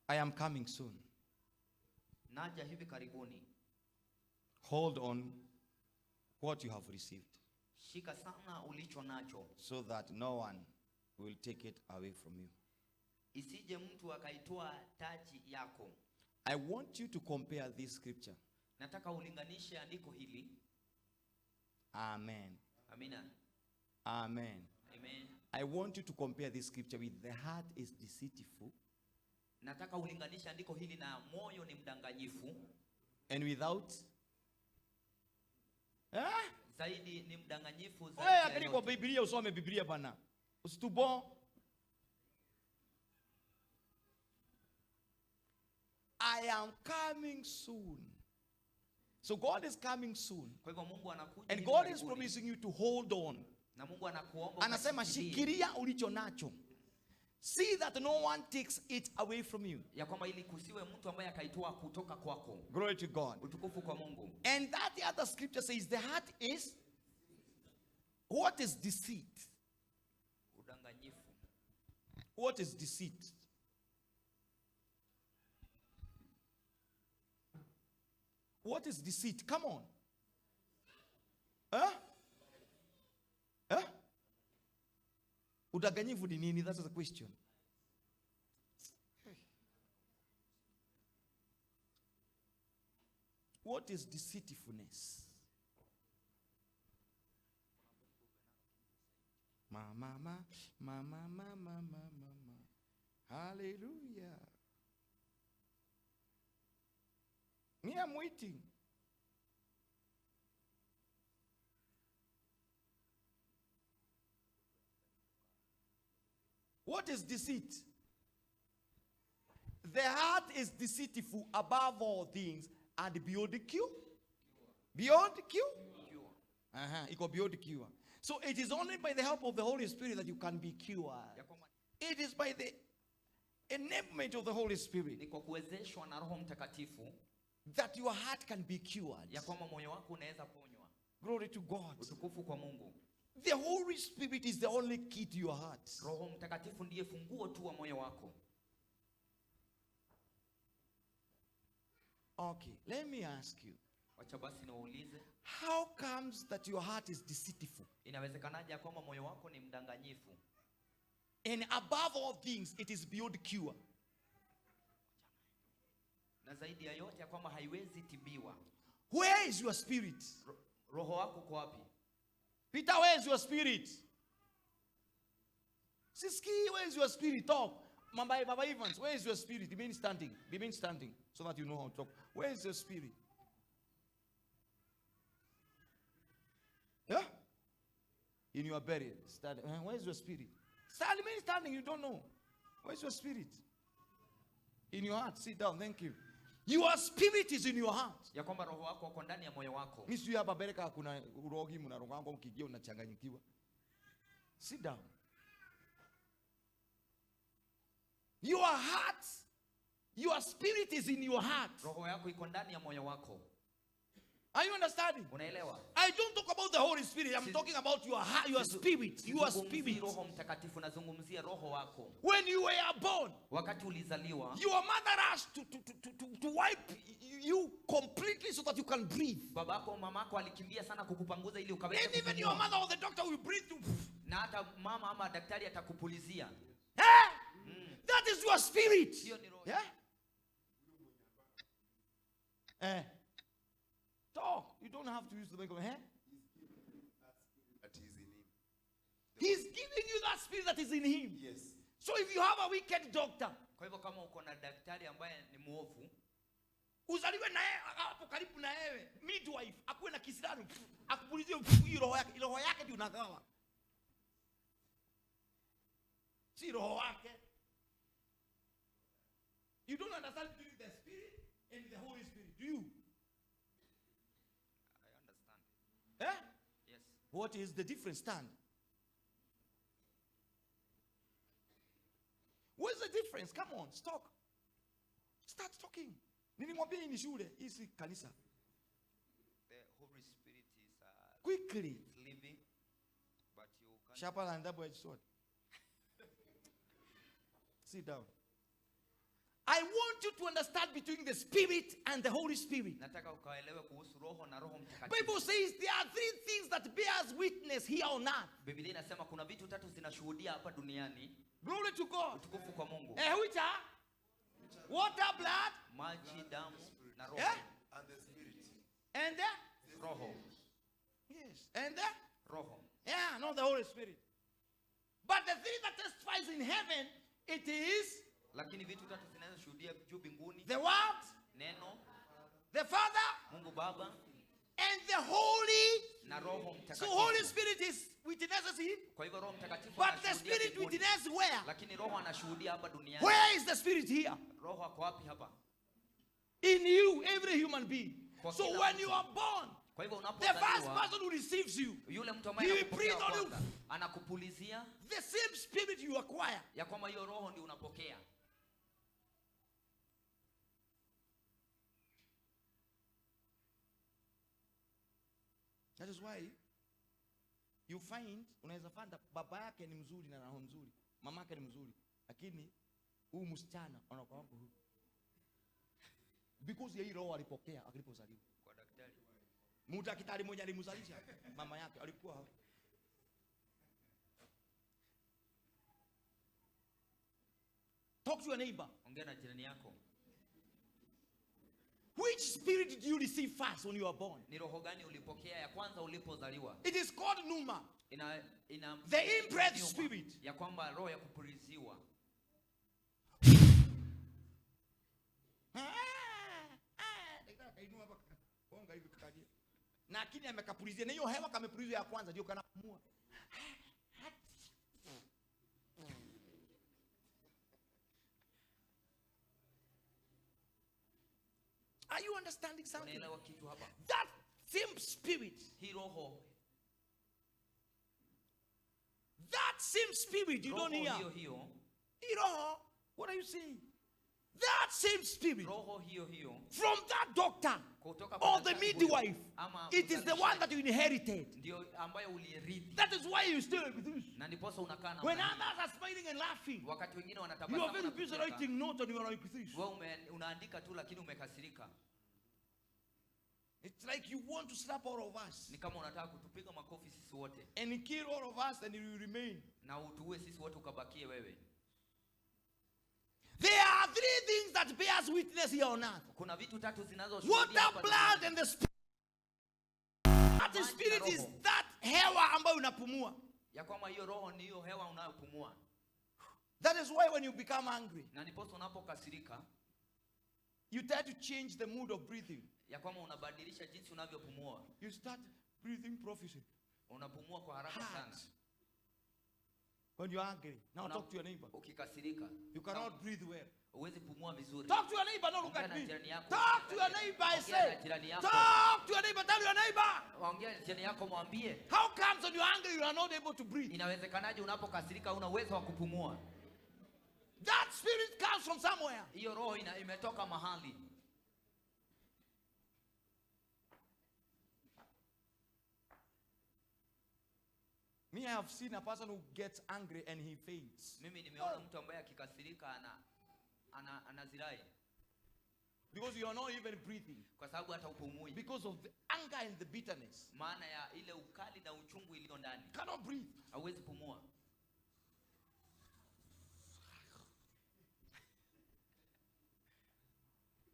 I am coming soon. Naja hivi karibuni. Hold on what you have received. Shika sana ulicho nacho. So that no one will take it away from you. Isije mtu akaitoa taji yako. I want you to compare this scripture. Nataka ulinganishe andiko hili. Amen. Amina. Amen. Amen. I want you to compare this scripture with the heart is deceitful. Nataka ulinganishe andiko hili na moyo ni mdanganyifu. And without zaidi ni mdanganyifu zaidi. Wewe akili kwa Biblia usome Biblia bana. Usitubo. I am coming soon. So God is coming soon. Kwa hivyo Mungu anakuja. And God is promising you to hold on. Na Mungu anakuomba. Anasema shikilia ulicho nacho. See that no one takes it away from you. Ya kwamba ili kusiwe mtu ambaye akaitoa kutoka kwako. Glory to God. Utukufu kwa Mungu. And that the other scripture says the heart is what is deceit? Udanganyifu. What is deceit? What is deceit? Come on. Udanganyifu ni nini? That is the question. What is deceitfulness? Mama. Hallelujah. Me, I'm waiting. What is deceit? The heart is deceitful above all things and beyond cure. Beyond cure? Iko beyond cure. So it is only by the help of the Holy Spirit that you can be cured. It is by the enablement of the Holy Spirit ni kwa kuwezeshwa na Roho Mtakatifu that your heart can be cured. Ya kwamba moyo wako unaweza ponywa. Glory to God. Utukufu kwa Mungu. The Holy Spirit is the only key to your heart. Roho Mtakatifu ndiye funguo tu wa moyo wako. Okay, let me ask you. Wacha basi niwaulize. How comes that your heart is deceitful? Inawezekanaje kwamba moyo wako ni mdanganyifu? And above all things, it is beyond cure. Na zaidi ya yote ya kwamba haiwezi tibiwa. Where is your spirit? Roho wako kwa wapi? Peter, where is your spirit? Siski, where is your spirit? Talk. Baba Evans, where is your spirit? Remain standing so that you know how to talk. Where is your spirit? Yeah? In your burial. Where is your spirit? Remain standing, you don't know. Where is your spirit? In your heart. Sit down, thank you. Your spirit is in your heart. Ya kwamba roho wako uko ndani ya moyo wako. Mimi sio hapa bereka kuna urogi mnaronga ukigia unachanganyikiwa. Sit down. Your heart, your spirit is in your heart. Roho yako iko ndani ya moyo wako. Are you understanding? Unaelewa? I don't talk about the Holy Spirit. I'm talking about your heart, your spirit. Your spirit. Roho Mtakatifu nazungumzia roho wako. When you were born, wakati ulizaliwa, your mother asked to wipe you completely so that you can breathe. Babako mamako alikimbia sana kukupanguza ili ukaweze kupumua. And even your mother or the doctor will breathe you. Na hata mama ama daktari atakupulizia. That is your spirit. Yeah? Talk. You don't have to use the microphone. That is in him. He's giving you that spirit that is in him. Yes. So if you have a wicked doctor, kwa hivyo kama uko na daktari ambaye ni muovu, Uzaliwe na yeye hapo karibu na yeye. Midwife akuwe na kisirani, akupulizie roho yake ndio unagawa. Si roho yake. You don't understand between the Spirit and the Holy Spirit, do you? I understand. Eh? Yes. What is the difference? Stand. What's the difference? Come on, talk. Start talking. Nilimwambia hii ni shule, hii si kanisa. The Holy Spirit is Quickly. it's living, but you can't. Sharper than double-edged sword. Sit down. I want you to understand between the Spirit and the Holy Spirit. Nataka ukaelewe kuhusu roho na Roho Mtakatifu. Bible says there are 3 things that bears witness here on earth. Biblia inasema kuna vitu 3 zinashuhudia hapa duniani. Glory to God. Utukufu kwa Mungu. Which are water, blood, Maji, damu na roho. And the Spirit. and Roho. yes, and Roho. yeah, not the Holy Spirit. But the thing that testifies in heaven, it is Lakini vitu 3 zinazoshuhudia juu mbinguni. the Word, Neno, the Father, Mungu Baba and the Holy. na Roho So Mtakatifu. Holy Spirit is witnesses here, Kwa hivyo Roho Mtakatifu but the anashuhudia Spirit mbinguni. witnesses where? Lakini Roho anashuhudia hapa duniani. Where is the Spirit here? Roho ako wapi hapa? In you, every human being. Kwa So kila when mtu. you are born, Kwa hivyo the first unapozaliwa, person who receives you, yule mtu He ambaye will anakupokea breathe on you. kwanza, anakupulizia the same Spirit you acquire. ya kwamba hiyo roho ndio unapokea. That is why you find, unaweza find baba yake ni mzuri na roho mzuri, mama yake ni mzuri, lakini huyu msichana anakuwa wako huyu. Because ya hii roho alipokea alipozaliwa. Kwa daktari. Daktari mmoja alimzalisha mama yake alikuwa hapo. Talk to your neighbor. Ongea na jirani yako. Which spirit did you receive first when you were born? Ni roho gani ulipokea ya kwanza ulipozaliwa? It is called Pneuma. Ina The inbred pneuma, spirit. ya kwamba roho ya kupuliziwa. Na lakini amekapulizia na hiyo hewa kamepulizia ya kwanza ndio kanapumua. Are you understanding something? Unaelewa kitu hapa? That same spirit, Hii roho, that same spirit you don't hear. hiyo, Roho, what are you saying? That same spirit roho hiyo from that doctor kutoka kwa or the daktari huyo, midwife, ama it is the one that you inherited. ndio ambayo ulirithi. That is why you stay with this. Na ndiposa unakaa na When mimi. others are smiling and laughing, Wakati wengine you wanatabasamu are very na busy kucheka, writing notes and you are like this. wewe unaandika tu lakini umekasirika. It's like you want to slap all of us Ni kama unataka kutupiga makofi sisi wote and kill all of us and you will remain. na utuue sisi wote ukabakie wewe. There are 3 things that bears witness here on earth. Kuna vitu 3 zinazoshuhudia Water, hapa blood, duniani. and the spirit. That Maji na spirit is roho. that hewa ambayo unapumua. Ya kwamba hiyo roho ni hiyo hewa unayopumua. That is why when you become angry, Na ndiposa unapokasirika you try to change the mood of breathing. ya kwamba unabadilisha jinsi unavyopumua. You start breathing prophecy. Unapumua kwa haraka sana. When you're angry. Now talk to your neighbor. Ukikasirika, You cannot breathe well. huwezi pumua vizuri. Talk to your neighbor, don't look Ongea at na me. jirani yako. Talk to your neighbor, I Ongea say. na jirani yako. Talk to your neighbor, tell your neighbor. Ongea na jirani yako mwambie. How comes when you're angry you are not able to breathe? Inawezekanaje unapokasirika una uwezo wa kupumua? That spirit comes from somewhere. Hiyo roho imetoka mahali. Me, I have seen a person who gets angry and he faints. Mimi nimeona mtu ambaye akikasirika anazirai Because you are not even breathing. kwa sababu hata upumui. Because of the anger and the bitterness. Maana ya ile ukali na uchungu iliyo ndani. You cannot breathe. Hauwezi pumua.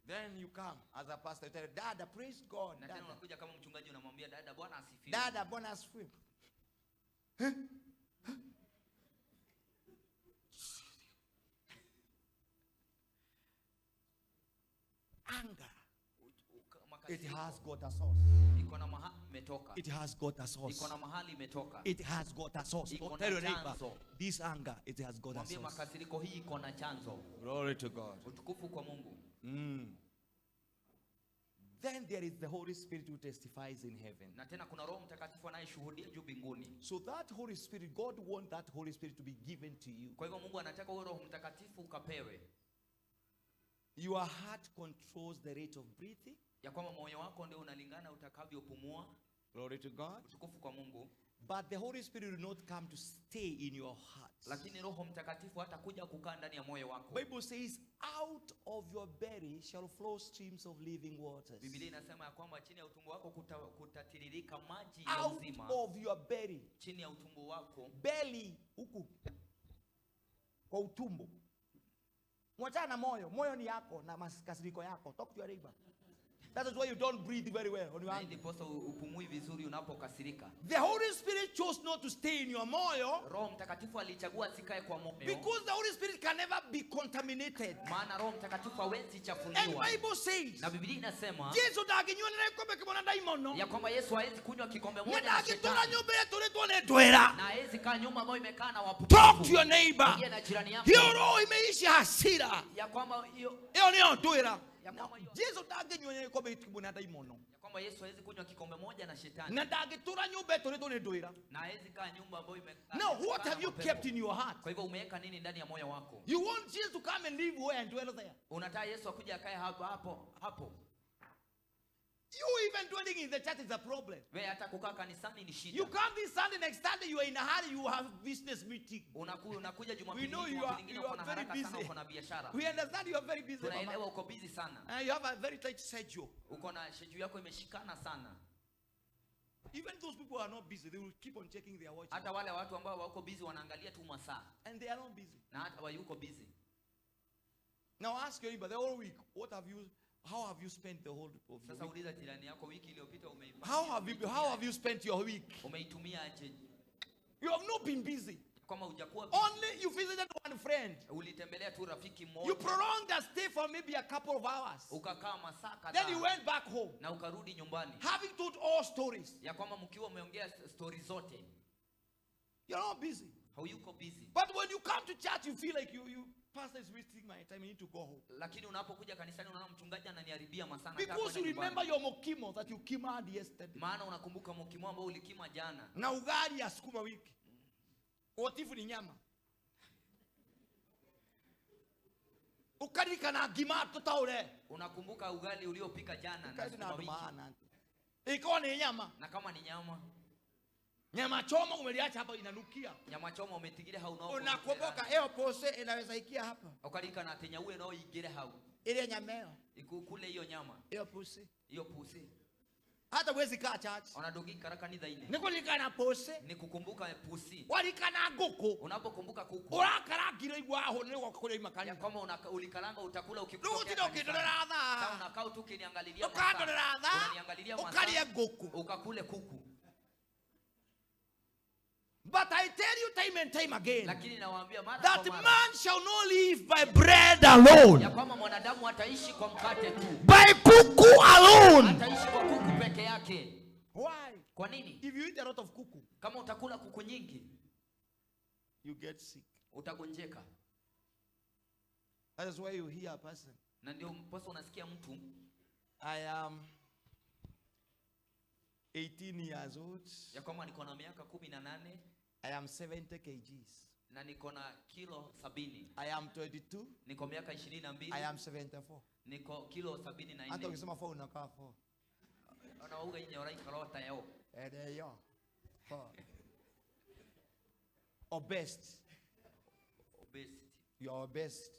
Then you come as a pastor, you tell Dada, praise God. Na tena Dada, unakuja kama mchungaji unamwambia dada, Bwana asifiwe. Dada, Bwana asifiwe. Anger It has got a source. iko na mahali imetoka. It has got a source. Iko na mahali imetoka. It has got a source. Iko Tell na your neighbor, chanzo. this anger, it has got a Mwambie source. makasiriko hii iko na chanzo. Glory to God. Utukufu kwa Mungu. Then there is the Holy Spirit who testifies in heaven. Na tena kuna Roho Mtakatifu anayeshuhudia juu mbinguni. So that Holy Spirit, God wants that Holy Spirit to be given to you. Kwa hivyo Mungu anataka huyo Roho Mtakatifu ukapewe. Your heart controls the rate of breathing. Ya kwamba moyo wako ndio unalingana utakavyopumua. Glory to God. Utukufu kwa Mungu. But the Holy Spirit will not come to stay in your heart. Lakini Roho Mtakatifu hatakuja kukaa ndani ya moyo wako. Bible says, out of your belly shall flow streams of living waters. Biblia inasema ya kwamba chini ya utumbo wako kutatiririka maji ya uzima. Out of your belly. Chini ya utumbo wako. Belly huku. Kwa utumbo. Mwachana na moyo. Moyo ni yako na makasiriko yako. Talk to your neighbor. That is why you don't breathe very well on your hand. Ndiposa upumui vizuri unapokasirika. The Holy Spirit chose not to stay in your moyo. Roho Mtakatifu alichagua sikae kwa moyo. Because the Holy Spirit can never be contaminated. Maana Roho Mtakatifu hawezi chafuliwa. And Bible says, na Biblia inasema Yesu ndakinywa na kikombe kimona daimono. Ya kwamba Yesu hawezi kunywa kikombe moja na shetani. Ndakitora nyumba yetu letone twera. Na hawezi kaa nyumba ambayo imekaa na wapumbavu. Talk to your neighbor. Ongea na jirani yako. Hiyo roho imeisha hasira. Ya kwamba hiyo ni twera. Yesu ndakinywa na kikombe kimona daimono. Ya kwamba Yesu hawezi kunywa kikombe moja na shetani. Na ndakitora nyumba yetu letone twera. Na hawezi kaa nyumba ambayo imekaa. Now what have you kept in your heart? Kwa hivyo umeweka nini ndani ya moyo wako? You want Jesus to come and live where and dwell there. Unataka Yesu akuje akae hapo. You even dwelling in the church is a problem. Wewe hata kukaa kanisani ni shida. You come this Sunday, next Sunday you are in a hurry, you have business meeting. Unakuja We Jumapili know you are very busy. uko na biashara. We understand you are very busy. Tunaelewa uko busy sana. You have a very tight schedule. Uko na schedule yako imeshikana sana. Even those people who are not busy, they will keep on checking their watch. Hata wale watu ambao wako busy wanaangalia tu masaa. And they are not busy. Na hata wayuko busy. Now ask your neighbor the whole week, how have you spent the whole of Sasa uliza jirani yako wiki iliyopita how have you spent your week? Umeitumia aje? You have not been busy. Kama hujakuwa Only you visited one friend. Ulitembelea tu rafiki mmoja. You prolonged the stay for maybe a couple of hours. Ukakaa masaa kadhaa. Then you went back home. Na ukarudi nyumbani. Having told all stories. Ya kwamba mkiwa umeongea stories zote. You're not busy. Hauyuko busy. But when you come to church, you feel like you pastor is wasting my time. I need to go home. Lakini unapokuja kanisani unaona mchungaji ananiharibia masaa. Because you remember your mokimo that you kimaed yesterday. Maana unakumbuka mokimo ambao ulikima jana. Na ugali ya sukuma wiki. Otifu ni nyama. Ukarika na gimato taure. Unakumbuka ugali uliopika jana na sukuma wiki. Iko ni nyama. Na kama ni nyama. Nyama choma umeliacha hapa inanukia. Nyama choma umetigire hau nao. Unakumbuka hiyo pose inaweza ikia hapa. Ukarika na tenya uwe nao igire hau. Ile nyameo. Ikukule hiyo nyama. Hiyo pusi. Hiyo pusi. Hata wezi kaa church. Unadogi karaka ni dhaini. Nikulika na pose. Nikukumbuka pusi. Walika na guku. Unapokumbuka kuku. Urakaragira igwaho ni wakukule imakani. Ya kama ulikalanga utakula ukikutoka. Sasa unakaa tu ukiniangalilia masaa. Unaniangalilia masaa. Ukalia guku. Ukakule kuku. But I tell you time and time again that man shall not live by bread alone. Ya kwamba mwanadamu hataishi kwa mkate tu. By kuku alone. Hataishi kwa kuku peke yake. Why? Kwa nini? If you eat a lot of kuku, kama utakula kuku nyingi, you get sick. Utagonjeka. That is why you hear a person. Na ndio mpasa unasikia mtu, I am 18 years old. Ya kwamba niko na miaka 18. I am 70 kgs. Na niko na kilo 70. I am 22. Niko miaka 22. I am 74. Niko kilo 74. Hata ukisema 4 unakaa 4. Anauga yenye orai karota yao. Yo. 4. Obesity. You are obese.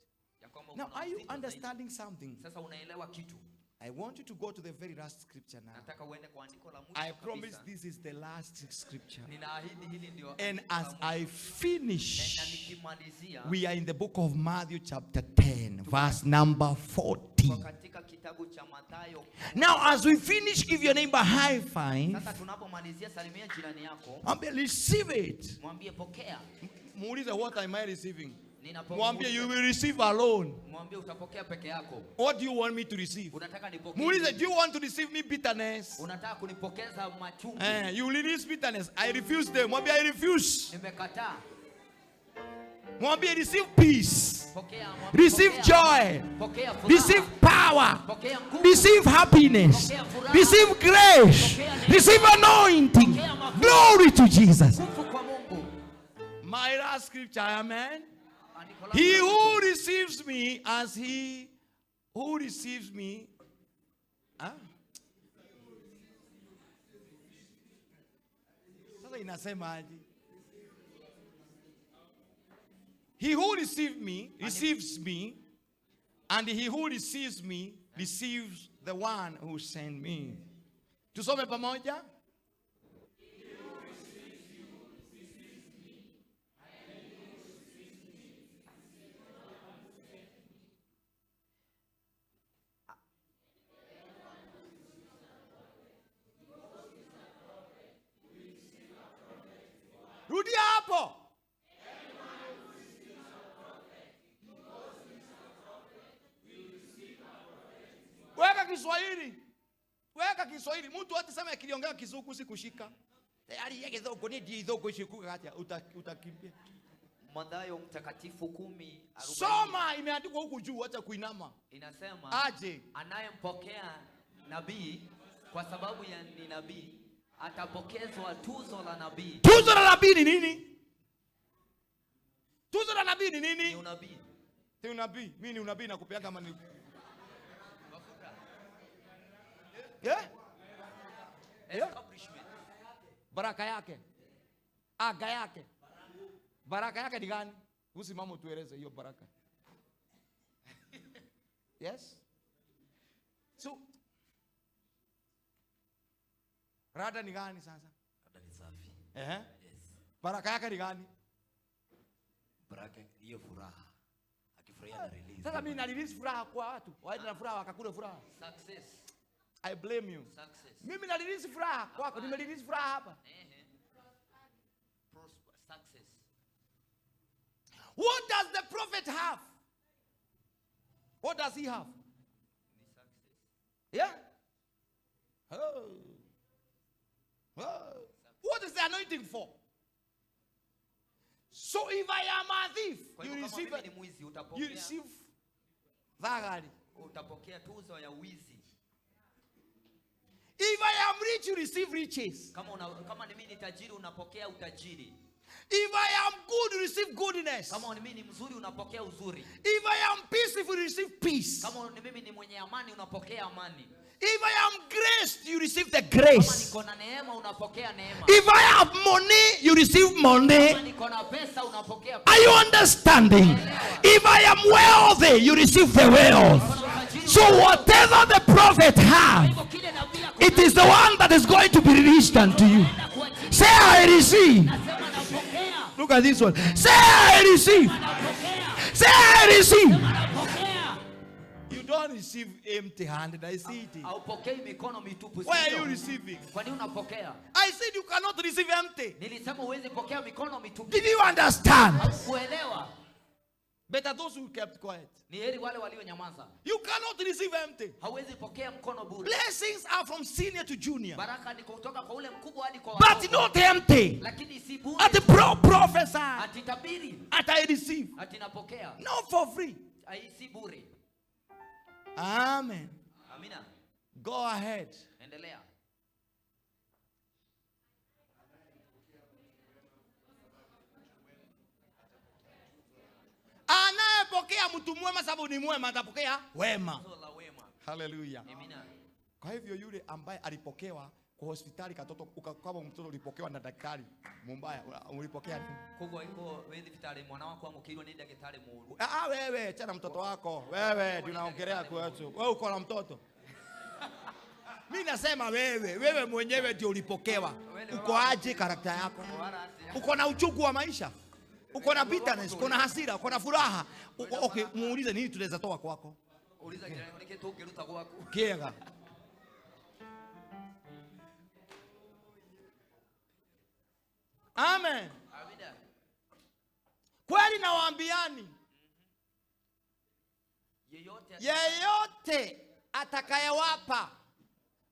Now are you understanding something? Sasa unaelewa kitu. I want you to go to the very last scripture now. Nataka uende kwa andiko la mwisho. I promise this is the last scripture. Ninaahidi hili ndio. And as I finish, na nikimalizia, we are in the book of Matthew chapter 10 verse number 40. Katika kitabu cha Mathayo. Now as we finish, give your neighbor high five. Sasa tunapomalizia salimia jirani yako. Receive it. Mwambie pokea. Muulize, what am I receiving? Mwambie you will receive alone. Mwambie utapokea peke yako. What do you want me to receive? Unataka nipokee? Muulize, do you want to receive me bitterness? Unataka kunipokeza machungu? You release bitterness. I refuse them. Mwambie I refuse. Nimekataa. Mwambie receive peace. Pokea. Receive joy. Pokea furaha. Receive power. Pokea nguvu. Receive happiness. Receive grace. Receive anointing. Glory to Jesus. My last scripture, amen. He who receives me as he who receives me. Sasa inasemaje? He who receives me, and he who receives me receives the one who sent me. Tusome pamoja. Rudia hapo. Weka Kiswahili. Weka Kiswahili. Mtu atasema akiliongea Kizungu sikushika. Tayari yeye Kizungu ni Kizungu shikuka hata utakimbia. Mathayo mtakatifu 10:40. Soma, imeandikwa huku juu, acha kuinama. Inasema aje anayempokea nabii kwa sababu ya ni nabii atapokezwa tuzo la nabii. Tuzo la nabii ni nini? Tuzo la nabii ni nini? Ni unabii. Ni unabii. Mimi ni unabii nakupeanga kama ni establishment. Baraka yake. Aga yake. Baraka yake ni gani? Usimame tueleze hiyo baraka. Yes? So rada ni gani sasa? Rada ni safi. Yes. Baraka yake ni gani? Baraka hiyo furaha. Akifurahia na release. Sasa mimi na release furaha kwa watu. Waende na furaha wakakule furaha. Success. I blame you. Success. Mimi na release furaha kwako, nime release furaha hapa. Prosper, success. What does the prophet have? What does he have? Success. Yeah? Oh. What is the anointing for? So if I am a thief, you receive dhagari. Utapokea tuzo ya wizi. If I am rich, you receive riches. Kama ni mimi ni tajiri unapokea utajiri. If I am good, you receive goodness. Kama ni mimi ni mzuri unapokea uzuri. If I am peaceful, you receive peace. Kama ni mimi ni mwenye amani unapokea amani. If I am graced, you receive the grace. Kama niko na neema unapokea neema. If I have money, you receive money. Kama niko na pesa unapokea pesa. Are you understanding? If I am wealthy, you receive the wealth. So whatever the prophet has, it is the one that is going to be released unto you. Say I receive. Look at this one. Say I receive. Say I receive. You don't receive empty-handed. I see it. Why are you receiving? I said you cannot receive empty. Did you understand? Better those who kept quiet. You cannot receive empty. Blessings are from senior to junior. But not empty. At the prophesy. At I receive. Not for free. Amen. Go ahead. Anayepokea mtu mwema sababu ni mwema atapokea wema. Hallelujah. Kwa hivyo yule ambaye alipokewa kwa hospitali katoto kama mtoto ulipokewa na daktari mbaya ulipokea nini? Kugwa iko wewe hospitali mwana wako amukirwa ni daktari muru. Wewe tena mtoto wako. Wewe tunaongelea kwetu. Wewe uko na mtoto. Mimi nasema wewe mwenyewe ndio ulipokewa. Uko aje karakta yako? Uko na uchungu wa maisha? Uko na bitterness, uko na hasira, uko na furaha. Okay, muulize nini tunaweza toa kwako? Uliza kile tukiruta kwako. Kiega. Amen. Kweli nawaambiani, yeyote atakayewapa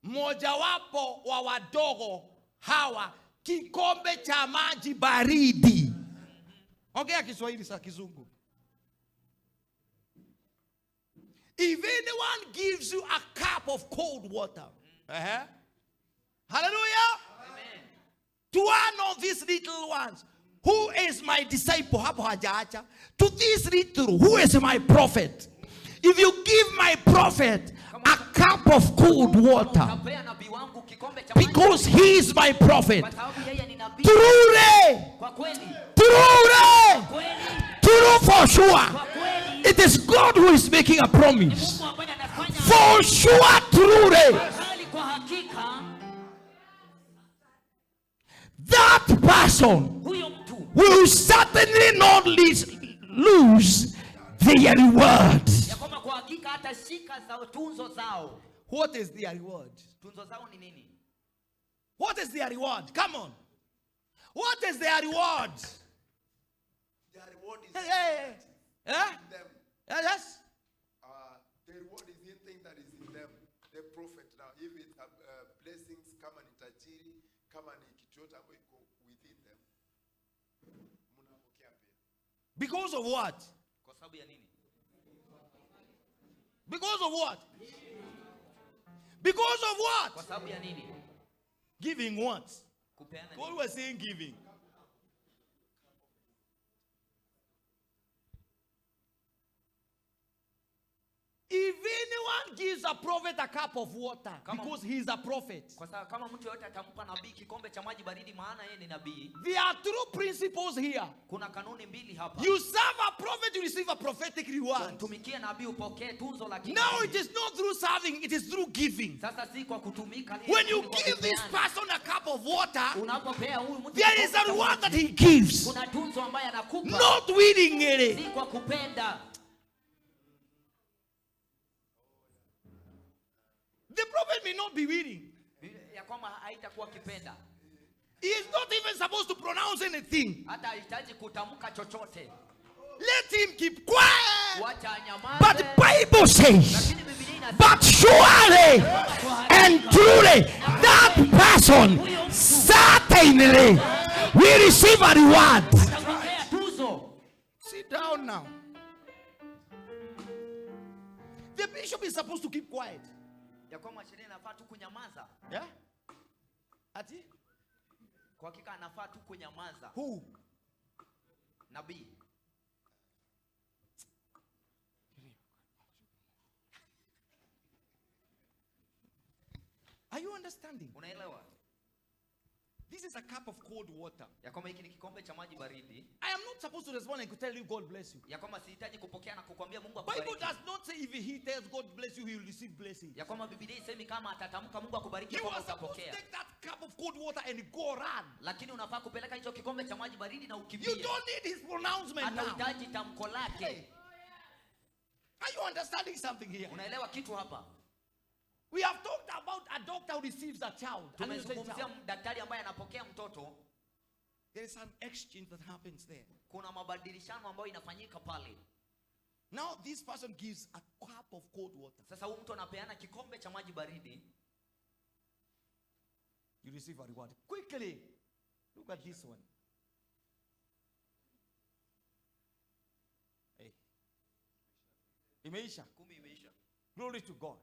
mmojawapo wa wadogo hawa kikombe cha maji baridi. Ongea Kiswahili sa kizungu. If anyone gives you a cup of cold water, hallelujah, amen, to one of these little ones, who is my disciple, to this little, who is my prophet? If you give my prophet a cup of cold water, because he is my prophet, true for sure, it is God who is making a promise. For sure, truly, that person will certainly not lose their reward. What is their reward? What is their reward? Come on. What is their reward? Their reward is in them. Yes. The reward is anything that is in them. The prophet now, if it's blessings, come and tajiri, come and ikitota within them. Because of what? Because of what? Because of what? Giving what? What we're saying giving. If anyone gives a prophet a cup of water, because he is a prophet, there are two principles here. You serve a prophet, you receive a prophetic reward. Now it is not through serving, it is through giving. When you give this person a cup of water, there is a reward that he gives, not willingly. The prophet may not be willing. He is not even supposed to pronounce anything. Let him keep quiet. But the Bible says, but surely and truly that person certainly will receive a reward. Sit down now. The bishop is supposed to keep quiet. Yeah? Ati? Kwa hakika anafaa tu kunyamaza. Who? Nabii. Are you understanding? Unaelewa? This is a cup of cold water. Ya kwamba hiki ni kikombe cha maji baridi. I am not supposed to respond and tell you God bless you. Ya kwamba sihitaji kupokea na kukwambia Mungu akubariki. Bible does not say if he tells God bless you he will receive blessing. Ya kwamba Biblia isemi kama atatamka Mungu akubariki kwa utapokea. You take that cup of cold water and go run. Lakini unafaa kupeleka hicho kikombe cha maji baridi na ukimbie. You don't need his pronouncement now. Unahitaji tamko lake. Hey. Are you understanding something here? Unaelewa kitu hapa? We have talked about a doctor who receives a child. Tumezungumzia daktari ambaye anapokea mtoto. There is an exchange that happens there. Kuna mabadilishano ambayo inafanyika pale. Now this person gives a cup of cold water. Sasa huyu mtu anapeana kikombe cha maji baridi. You receive a reward. Quickly, look at this one. Hey. Imeisha. Glory to God.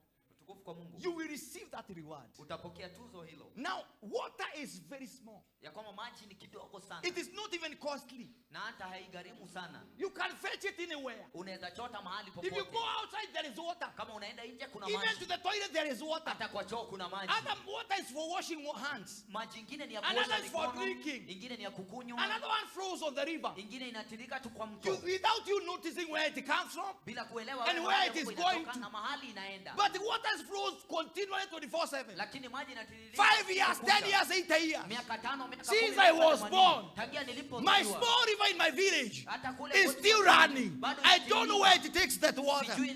You will receive that reward. Utapokea tuzo hilo. Now, water is very small. Ya kwamba maji ni kidogo sana. It is not even costly. Na hata haigharimu sana. You can fetch it anywhere. Unaweza chota mahali popote. If you go outside, there is water. Kama unaenda nje kuna maji. Even to the toilet there is water. Hata kwa choo kuna maji. Other water is for washing hands. Maji ingine ni ya kuosha mikono. Another is for drinking. Ingine ni ya kukunywa. Another one flows on the river. Ingine inatirika tu kwa mto. Without you noticing where it comes from. Bila kuelewa and where it is going to. Na mahali inaenda. But the water flows continually 24/7. Lakini maji inatiririka. 5 years, 10 years, 8 years. Miaka 5, miaka 10. Since I was born. Tangia nilipozaliwa. My small river in my village is still running. I don't know where it takes that water. I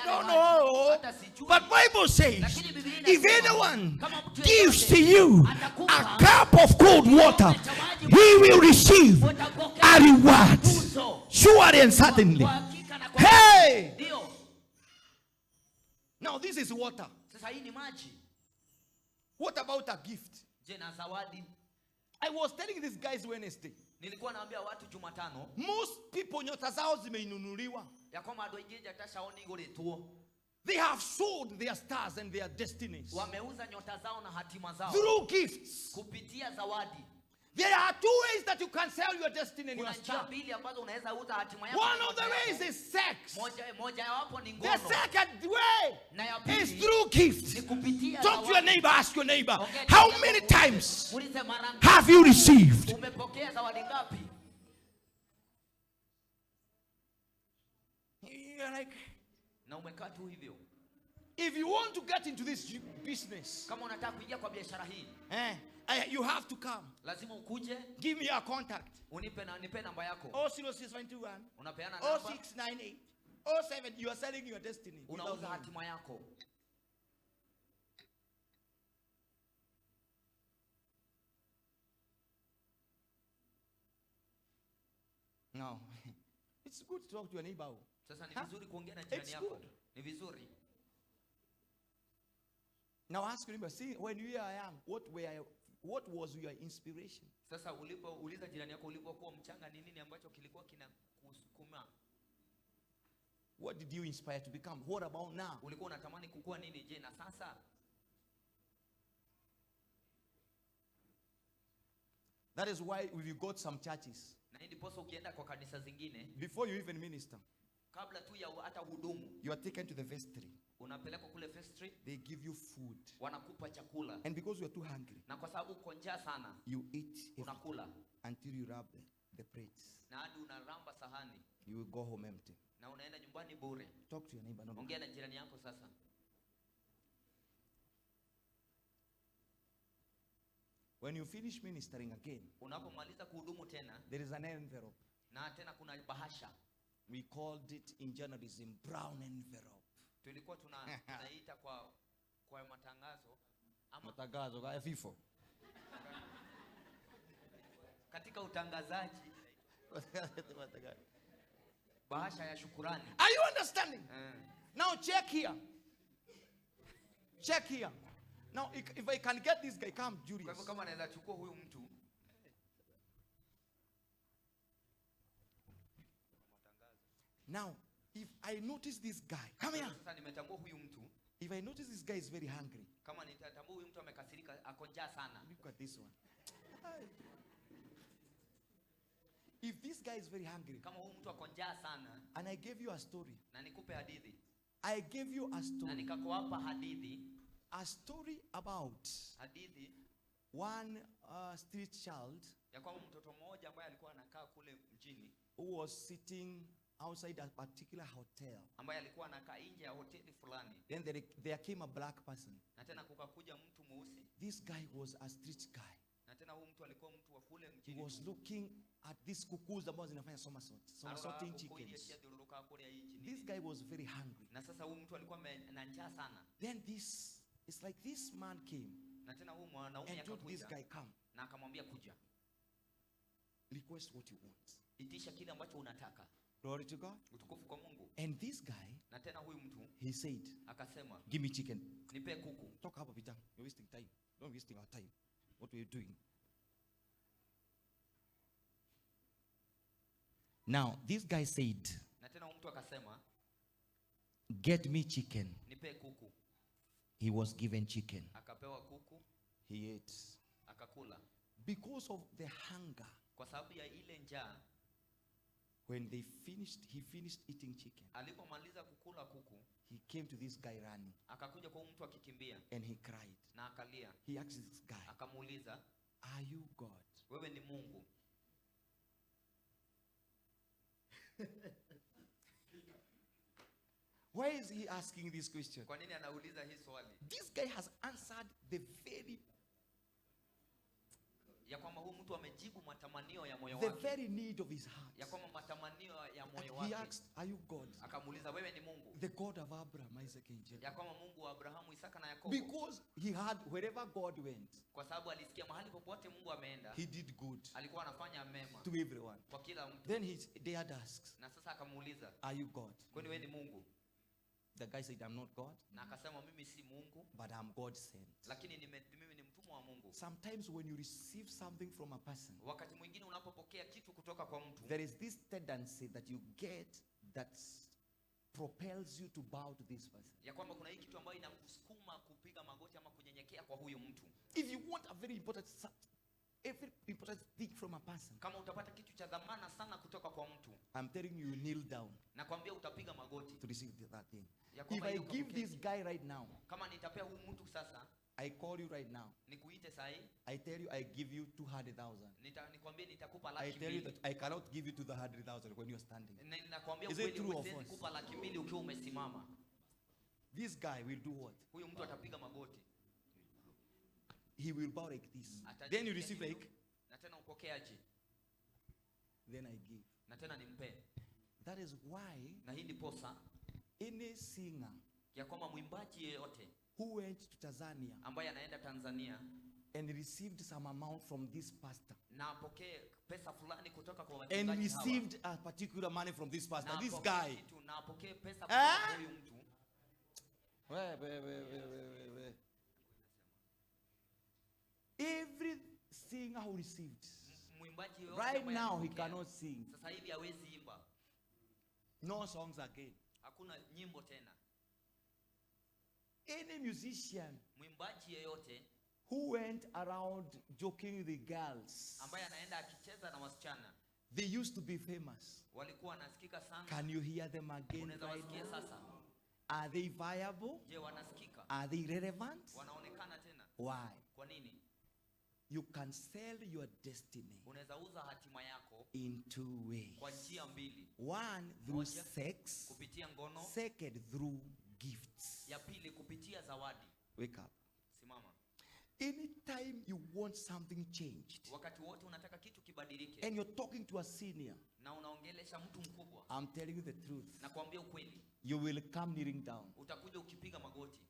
don't know. But Bible says, if anyone gives to you a cup of cold water, he will receive a reward. Surely and certainly. Hey! Now this is water. Sasa hii ni maji. What about a gift? Je, na zawadi? I was telling these guys Wednesday. Nilikuwa naambia watu Jumatano. Most people nyota zao zimeinunuliwa. Ya kwamba andũ aingĩ njata ciao nĩ igũrĩtwo. They have sold their stars and their destinies. Wameuza nyota zao na hatima zao. Through gifts. Kupitia zawadi. There are two ways that you can sell your destiny and your Kuna star. njia mbili ambazo unaweza uza hatima yako. One of the ways is sex. Moja yawapo ni The ngono. second way Na ya pili is through gifts. ni kupitia Talk to your neighbor, ask your neighbor, Okay, how many times Muulize mara ngapi have you received? umepokea zawadi ngapi? You're like, Na umekaa tu hivyo. if you want to get into this business, Kama unataka kuingia kwa biashara hii, you have to come. lazima ukuje, Give me your contact. nipe namba yako. 00621 Unapeana namba, 0698 07. You are selling your destiny. unauza hatima yako. No. It's good to talk to your neighbor. Sasa ni vizuri kuongea na jirani It's yako. good. Ni vizuri. Now ask your neighbor, see, when you are young, what was your inspiration? Sasa ulipouliza jirani yako ulipokuwa mchanga ni nini ambacho kilikuwa kinakusukuma? What did you inspire to become? What about now? Ulikuwa unatamani kukua nini? Je, na sasa? That is why we've got some churches. Na hii ndiposa ukienda kwa kanisa zingine, Before you even minister, kabla tu ya hata hudumu, you are taken to the vestry. unapelekwa kule vestry, They give you food. wanakupa chakula. And because you are too hungry, Na kwa sababu uko njaa sana, you eat everything unakula. until you rub the plates. Na hadi unaramba sahani You will go home empty. na unaenda nyumbani bure. Talk to your neighbor. No. Ongea na jirani yako sasa. When you finish ministering again, Unapomaliza kuhudumu tena, there is an envelope. na tena kuna bahasha. We called it in journalism brown envelope. Tulikuwa tunaita kwa matangazo ama Matangazo ya vifo. katika utangazaji, bahasha ya shukurani. Are you understanding? Now check here. Check here. Now if I can get this guy, come Kwa Julius. hivyo kama anaweza chukua huyu mtu, Now, if I notice this guy, come here. sasa nimetambua huyu mtu, If I notice this guy is very hungry, kama nitatambua huyu mtu amekasirika, ako njaa sana. look at this one. If this guy is very hungry, Kama huyu mtu ako njaa sana, and I gave you a story, na nikupe hadithi, I gave you a na story, nikakuapa hadithi about one street child ya kwamba mtoto mmoja ambaye alikuwa anakaa kule mjini, who was sitting outside a particular hotel. ambaye alikuwa anakaa nje ya hoteli fulani, Then there came a black person. na tena kukakuja mtu mweusi, This guy was a street guy. na tena huyu mtu alikuwa mtu wa kule He mjini. was looking at these cuckoos ambazo zinafanya somersaulting chickens. This guy was very hungry. Na sasa huyu mtu alikuwa na njaa sana, Then it's like this man came na tena huyu mwanaume and told this akakuja guy, come, na akamwambia, kuja, request what you want. itisha kile ambacho unataka. Glory to God. Utukufu kwa Mungu. And this guy, Na tena huyu mtu he said, akasema, give me chicken. nipe kuku. Talk about it. You're wasting time. Don't wasting our time. What were you doing? Now, this guy said, Na tena huyu mtu akasema, get me chicken. nipe kuku. He was given chicken. Akapewa kuku, He ate. akakula. Because of the hunger, Kwa sababu ya ile njaa, when he finished eating chicken, alipomaliza kukula kuku, he came to this guy running akakuja kwa huyu mtu akikimbia and he cried. na akalia. He asked this guy, Akamuuliza, are you God? wewe ni Mungu? Why is he asking this question? Kwa nini anauliza hii swali? This guy has answered the very Ya kwamba huyu mtu amejibu matamanio ya moyo wake. very need of his heart. Ya kwamba matamanio ya moyo He wake. asked, are you God? Akamuuliza, wewe ni Mungu? The God of Abraham, Isaac, and Jacob. Ya kwamba Mungu wa Abrahamu, Isaka na Yakobo. Because he had, wherever God went, Kwa sababu alisikia mahali popote Mungu ameenda, he did good alikuwa anafanya mema to everyone. kwa kila mtu. Then he dared asks, Na sasa akamuuliza, are you God? kwani wewe ni Mungu? The guy said, I'm not God, Na akasema mimi si Mungu, but I'm God sent. lakini mimi ni mtumwa wa Mungu. Sometimes when you receive something from a person, Wakati mwingine unapopokea kitu kutoka kwa mtu, there is this tendency that you get that propels you to bow to this person. ya kwamba kuna hii kitu ambayo inakusukuma kupiga magoti ama kunyenyekea kwa huyo mtu. If you want a very important thing from a person, Kama utapata kitu cha dhamana sana kutoka kwa mtu, I'm telling you, kneel down nakwambia utapiga magoti to receive that thing. ya If kwamba I hiyo give ukapokea. this guy right now, Kama nitapea huyu mtu sasa, I call you right now, nikuite sahi, I tell you I give you 200,000. nikwambie nitakupa I laki tell you mbili. that I cannot give you to the 100,000 when you're standing. Nakwambia Is it kweli true or huwezi false? kupa laki mbili ukiwa umesimama. This guy will do what? Huyu mtu atapiga magoti. He will bow like this. Atajisikia Then you receive hivyo, like, na tena upokeaje? then I give. Na tena nimpe. That is why Na hii ni posa any singer ya kwamba mwimbaji yeyote who went to Tanzania ambaye anaenda Tanzania and received some amount from this pastor, na apokee pesa fulani kutoka kwa and wachungaji hawa, received a particular money from this pastor, na this apokee guy, kitu, na apokee pesa kutoka kwa huyu mtu, every singer who received, mwimbaji yeyote right ambaye now he alipokea, cannot sing. sasa hivi hawezi imba, No songs again. hakuna nyimbo tena. Any musician Mwimbaji yeyote who went around joking with the girls, ambaye anaenda akicheza na wasichana, they used to be famous. walikuwa wanasikika sana. Can you hear them again Unaweza right wasikia now? sasa? Are they viable? Je, wanasikika? Are they relevant? Wanaonekana tena? Why? Kwa nini? You can sell your destiny Unaweza uza hatima yako in two ways. kwa njia mbili. One, through Moja, sex. kupitia ngono. Second, through gifts. Ya pili, kupitia zawadi. Wake up. Simama. Anytime you want something changed Wakati wote unataka kitu kibadilike and you're talking to a senior, na unaongelesha mtu mkubwa, I'm telling you the truth. na kuambia ukweli, You will come kneeling down. utakuja ukipiga magoti.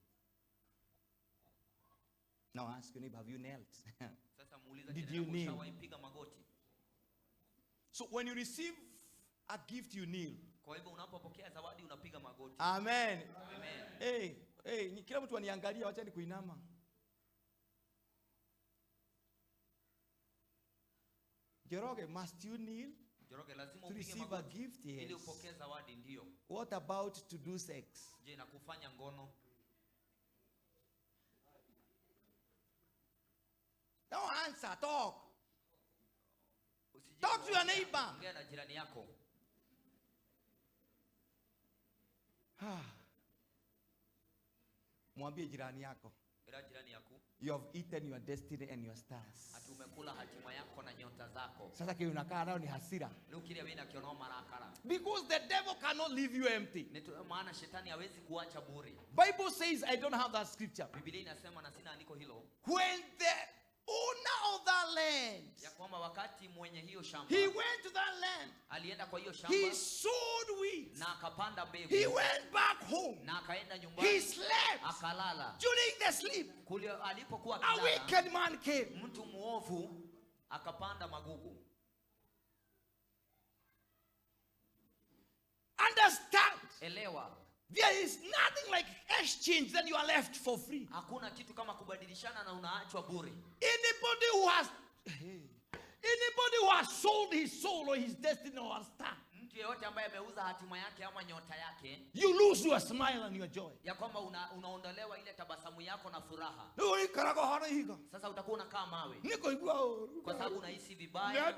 Now ask your neighbor, have you knelt? Sasa muuliza Did jirani you yako, kneel? ushawaipiga magoti? So when you receive a gift, you kneel. Kwa hivyo unapopokea zawadi unapiga magoti. Amen. Amen. Hey, kila mtu aniangalia, wacha ni kuinama. Jeroge, must you kneel Joroge, lazima to upige receive a magoti gift? ili Yes. upokee zawadi. Ndio. What about to do sex? Je, na kufanya ngono? No answer, talk. Usijibu Talk to your ongea. neighbor. Ongea na jirani yako. Mwambie jirani yako, Ila jirani yako, you have eaten your destiny and your stars. ati umekula hatima yako na nyota zako. Sasa kile unakaa nao ni hasira. Nukiria bina kionao marakara. Because the devil cannot leave you empty. Maana shetani hawezi kuacha bure. Bible says, I don't have that scripture. Biblia inasema na sina andiko hilo, When the owner of that land, ya kwamba wakati mwenye hiyo shamba he went to that land, alienda kwa hiyo he shamba sowed wheat, na akapanda he mbegu went back home, na akaenda he nyumbani slept. akalala. During the sleep, Kule alipokuwa a akilala, wicked man came. mtu muovu akapanda magugu. Understand, Elewa, there is nothing like exchange that you are left for free. hakuna kitu kama kubadilishana na unaachwa bure. Anybody who has sold his soul or his destiny or a star, Mtu yeyote ambaye ameuza hatima yake ama nyota yake, you lose your smile and your joy. ya kwamba unaondolewa ile tabasamu yako na furaha. Sasa utakuwa unakaa mawe kwa sababu unahisi vibaya,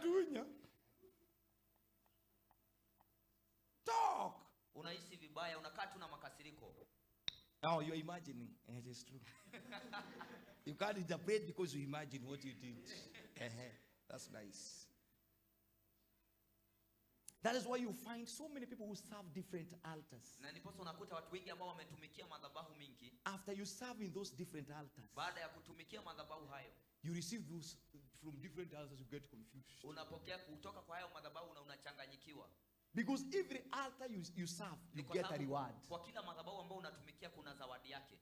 Talk. unahisi vibaya, unakaa tu na makasiriko. Now you're imagining, and it is true. You can't interpret because you imagine what you did. That's nice. That is why you find so many people who serve different altars. Na ndiposa unakuta watu wengi ambao wametumikia madhabahu mingi, After you serve in those different altars, baada ya kutumikia madhabahu hayo, you receive those from different altars, you get confused. unapokea kutoka kwa hayo madhabahu na unachanganyikiwa. Because every altar you serve, you Ni kwa get a sababu reward. kwa kila madhabahu ambao unatumikia kuna zawadi yake.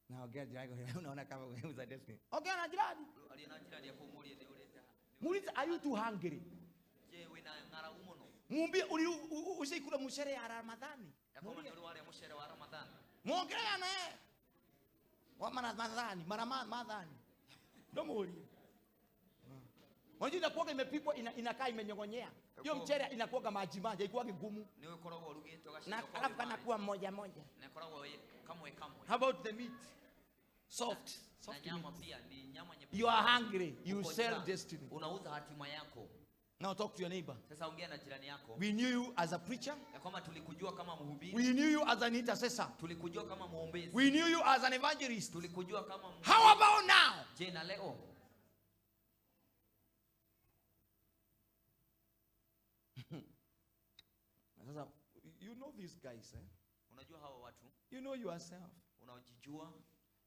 Now get unaona kama umeuza destiny. Okay, na jirani. Aliona jirani yako muulize ule. Muulize, are you too hungry? Je, wewe na ngara umono? Mwambie usikula mshere ya Ramadhani. Yakoma ni wale mshere wa Ramadhani. Muongelea naye. Wa Ramadhani. Ndio muuli. Unajua inakuwa imepikwa inakaa imenyongonyea. Hiyo mchere inakuwa maji maji, haikuwa kigumu. Niwe korogwa rugito na alafu kana kuwa moja moja. Na korogwa kamwe. How about the meat? Soft. Soft nyama pia ni nyama nyepesi. You are hungry, you sell destiny. Unauza hatima yako. Now talk to your neighbor. Sasa ongea na jirani yako. We knew you as a preacher. Ya kwamba tulikujua kama mhubiri. We knew you as an intercessor. Tulikujua kama muombezi. We knew you as an evangelist. Tulikujua kama How about now? Je, na leo? Sasa you know these guys, eh? Unajua hawa watu? You know yourself. Unajijua.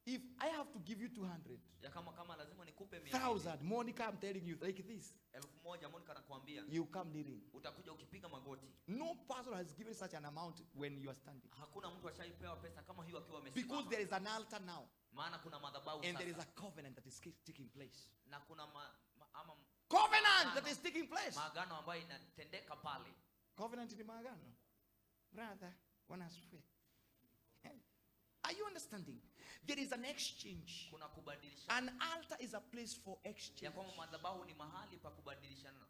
If I have to give you 200, ya kama lazima nikupe 100. 1,000, Monica, I'm telling you like this. 1,000 Monica anakuambia. You come kneeling. Utakuja ukipiga magoti. No person has given such an amount when you are standing. Hakuna mtu ashaipewa pesa kama hiyo akiwa amesimama. Because there is an altar now. Maana kuna madhabahu sasa. And there is a covenant that is taking place. Na kuna covenant that is taking place. Maagano ambayo inatendeka pale. Covenant ni maagano. Brother, wanaswe. Are you understanding? There is an exchange. Kuna kubadilishana. An altar is a place for exchange. Ya kwamba madhabahu ni mahali pa kubadilishana.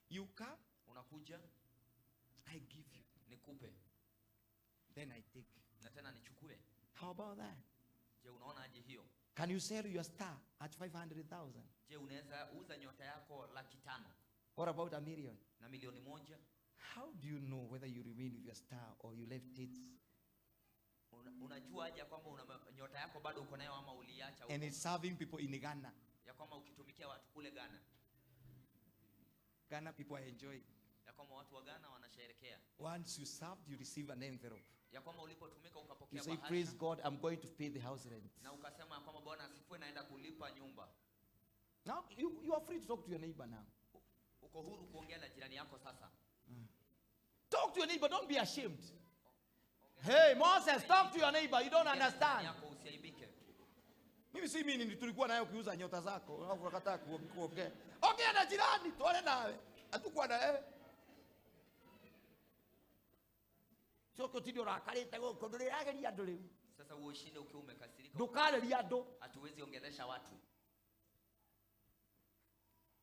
You come, unakuja, I give you, nikupe, then I take, na tena nichukue. How about that? Je, unaona aje hiyo? Can you sell your star at 500,000? Je, unaweza uza nyota yako 500,000? What about 1,000,000? Na 1,000,000? How do you know whether you remain with your star or you left it? Unajua aje kwamba nyota yako bado uko nayo ama uliacha huko? And it's serving people in Ghana. Ya kwamba ukitumikia watu kule Ghana. Ghana people are enjoying. Ya kwamba watu wa Ghana wanasherehekea. Once you served, you receive an envelope. Ya kwamba ulipotumika ukapokea bahasha. You say, praise God, I'm going to pay the house rent. Na ukasema kwamba Bwana asifiwe, naenda kulipa nyumba. Now you are free to talk to your neighbor now. Uko huru kuongea na jirani yako sasa. Talk to your neighbor, don't be ashamed. Hey Moses, talk to your neighbor, you don't understand. Mimi si mimi tulikuwa nayo kuuza nyota zako. Unakataa kuongea. Ongea na jirani, tuone nawe. Hatukuwa na wewe. Soko tidio rakarite goko ndurirageria andu riu. Sasa uoshinde ukiwa umekasirika. Ndukareria andu. Hatuwezi ongelesha watu.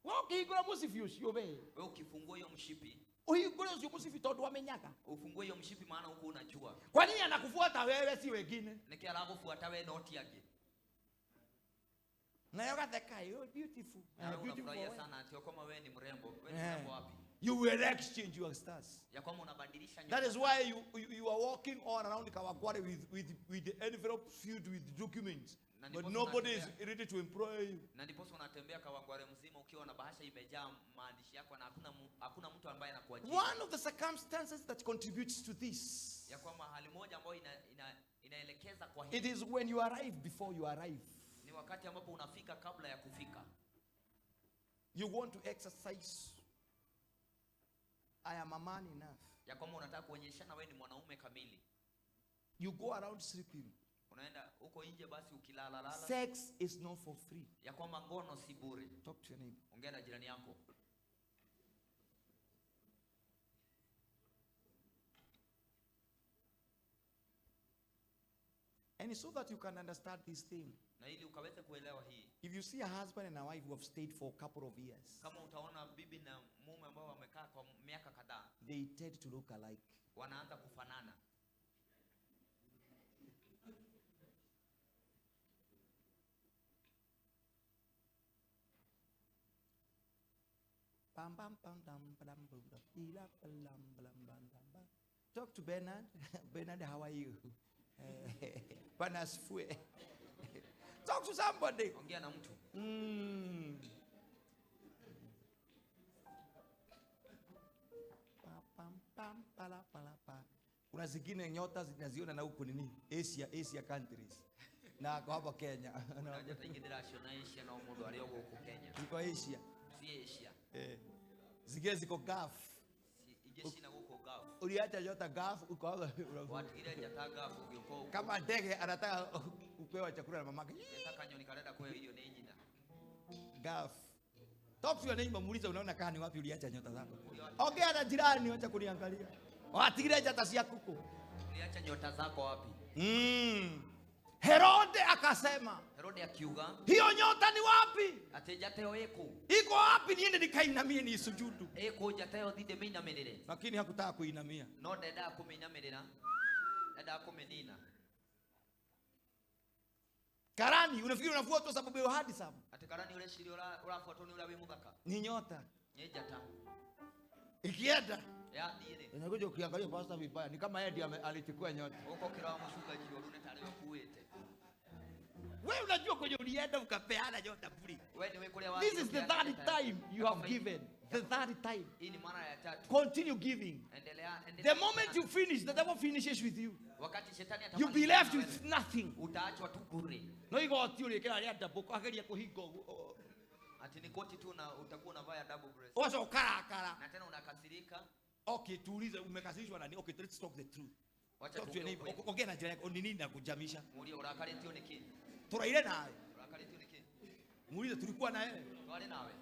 Wewe ukigura musifi ucio be. Wewe ukifungua hiyo mshipi. Uhigure ucio musifi tondu amenyaga. Ufungue hiyo mshipi maana huko unajua. Kwa nini anakufuata wewe si wengine? Niki anakufuata wewe noti yake. Na yoga theka, you beautiful. Unafurahia sana ati kama wewe ni mrembo. Wewe ni mrembo wapi? You will exchange your stars. Ya kama unabadilisha nyota. That is why you are walking all around Kawakware with the envelope filled with documents. But nobody is ready to employ you. Na ndiposa unatembea Kawangware mzima ukiwa na bahasha imejaa maandishi yako na hakuna mtu ambaye anakuajiri. One of the circumstances that contributes to this. Ya kwamba hali moja ambayo inaelekeza kwa hili. It is when you arrive before you arrive. Ni wakati ambapo unafika kabla ya kufika. You want to exercise. I am a man enough. Ya kwamba unataka kuonyeshana wewe ni mwanaume kamili. You go around sleeping. Unaenda huko nje basi ukilala lala. Sex is not for free. Ya kwamba ngono si bure. Talk to your neighbor. Ongea na jirani yako. And so that you can understand this thing. Na ili ukaweze kuelewa hii. If you see a husband and a wife who have stayed for a couple of years. Kama utaona bibi na mume ambao wamekaa kwa miaka kadhaa. They tend to look alike. Wanaanza kufanana. Talk to Bernard. Bernard, how are you? Talk to somebody. Ongea na mtu. Kuna zingine nyota zinaziona na huko nini? Asia countries. Na kwa hapa Kenya. Unajua taingidira Asia na umodo alio huko Kenya. Tuko Asia. Si Asia. Zingine ziko Gulf. Si ijeshi na huko Gulf. Uliacha nyota Gulf uko watu ile jata Gulf uko. Kama ndege anataka upewa chakula na mamake. Nataka nyoni kaleta kwa hiyo ni jina. Gulf. Talk to your neighbor, muulize unaona kani wapi uliacha nyota zako. Ongea na jirani, acha kuniangalia. Watigire nyota cia kuku. Uliacha nyota zako wapi? Herode akasema. Herode akiuga. Hiyo nyota ni wapi? Ati jateo eko. Iko wapi niende nikainamie ni sujudu? Eko jateo thide meinamerere. Lakini hakutaka kuinamia. No dada kumeinamerera. Dada kumenina. Karani, unafikiri unafuatwa sababu ya hadi sababu? Ati karani ule shiri urafuatwa ni ule we muthaka. Ni nyota. Ni jata. Ikienda. Ya dire. Unakuja ukiangalia pastor vibaya, ni kama yeye ndiye alichukua nyota. Uko kila mshuka jio rune tare kuete. Wewe unajua kwenye ulienda ukapeana nyota bure. Wewe ni kule wapi? This is the third time you have given. The third time. Hii ni mara ya tatu. Continue giving. Endelea. The moment you finish, the devil finishes with you. Wakati shetani You be left with nothing. Utaachwa tu bure. No igoti uri kila ria double ageria kuhingo. Ati ni koti tu na utakuwa unavaa double breast. Oso kara. Na tena unakasirika. Okay, tuulize umekasirishwa nani? Okay, let's talk the truth. Wacha ongea na jirani yako ni nini nakujamisha? Muulize urakaletio niki. Turaire naye. Urakaletio niki. Muulize tulikuwa na yeye. Twale nawe.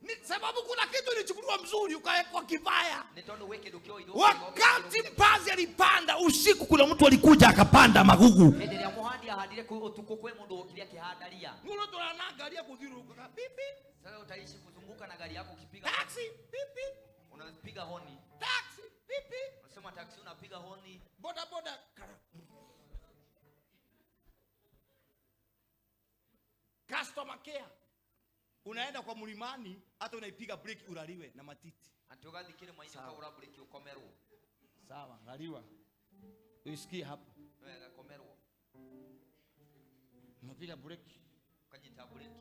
Ni sababu kuna kitu ilichukuliwa mzuri ukawekwa kibaya. Nitondo weke dokio ido. Wakati mpazi alipanda usiku, kuna mtu alikuja akapanda magugu. Endelea muhadi ahadire kutuko kwe mundu okilia kihadaria. Ngulo tolana gari kuthiruka pipi. Sasa utaishi kuzunguka na gari yako ukipiga taxi pipi. Unapiga honi. Taxi pipi. Unasema taxi unapiga honi. Boda. Customer care. Unaenda kwa mlimani hata unaipiga break uraliwe na matiti. Atogathi kile mwaini kwa ura break ukomerwo. Sawa, laliwa. Usikie hapa. Wewe komerwo. Unapiga break. Ukajita break.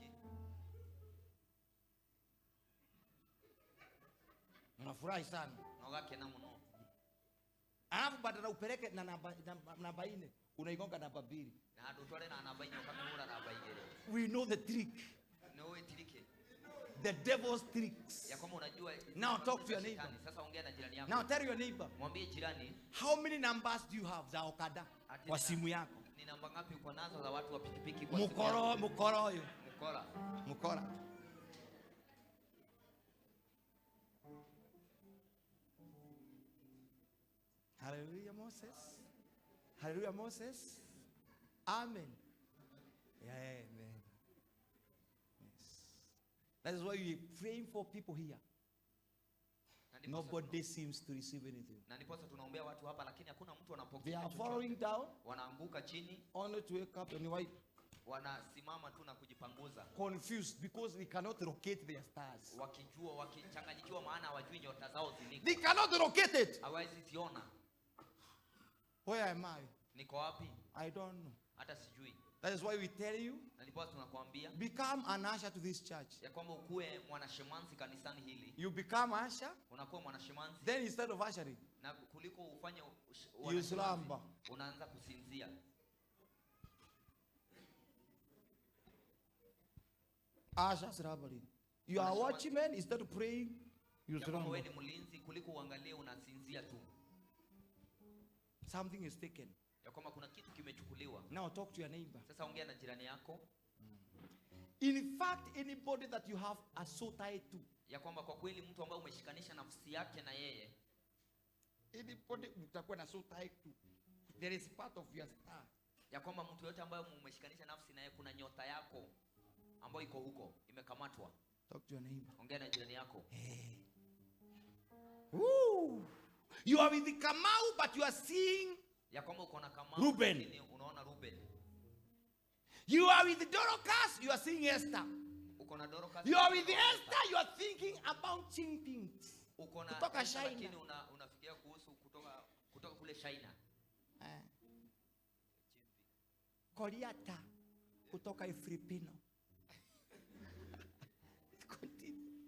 Unafurahi sana. Na ugakena muno. Alafu badala upeleke na namba 4, unaigonga namba 2. Na ndo twale na namba 4 ukamehura namba 2. We know the trick. No etirike. The devil's tricks. Ya kama unajua. Now talk to your neighbor. Sasa ongea na jirani yako. Now tell your neighbor. Mwambie jirani. How many numbers do you have za okada kwa simu yako? Ni namba ngapi uko nazo za watu wa pikipiki kwa simu yako? Mukoroyo. Mukora. Hallelujah Moses. Amen. Yeah, amen. Yes. That is why we are praying for people here. Nobody seems to receive anything. Na ndiposa tunaombea watu hapa lakini hakuna mtu anapokea. They are falling down. Wanaanguka chini. Only to wake up and wipe. Wanasimama tu na kujipanguza. Confused because they cannot locate their stars. Wakijua wakichanganyikiwa maana hawajui nyota zao ziliko. They cannot locate it. Hawezi ziona. Where am I? Niko wapi? I don't know. Hata sijui. That is why we tell you. Na ndipo tunakuambia. Become an usher to this church. Ya kwamba ukue mwanashemansi kanisani hili. You become usher. Unakuwa mwanashemansi. Then instead of ushering. Na kuliko ufanye you slumber. Unaanza kusinzia. Ushers slumbering. You are watchman instead of praying. You slumber. Wewe ni mlinzi kuliko uangalie unasinzia tu. Something is taken. Ya kwamba kuna kitu kimechukuliwa. Now talk to your neighbor. Sasa ongea na jirani yako. In fact, anybody that you have are so tied to. Ya kwamba kwa kweli mtu ambaye umeshikanisha nafsi yake na yeye. Anybody utakuwa na so tied to. There is part of your star. Ya kwamba mtu yote ambaye umeshikanisha nafsi na yeye kuna nyota yako ambayo iko huko imekamatwa. Talk to your neighbor. Ongea na jirani yako. Hey. Woo! You are with the Kamau but you are seeing ya kwamba uko na Kamau Ruben. Unaona Ruben. You are with the Dorcas, you are seeing Esther. Uko na Dorcas. You are with the Esther, you are thinking about things. Uko na kutoka China. Lakini unafikiria kuhusu kutoka kule China. Koriata kutoka Filipino.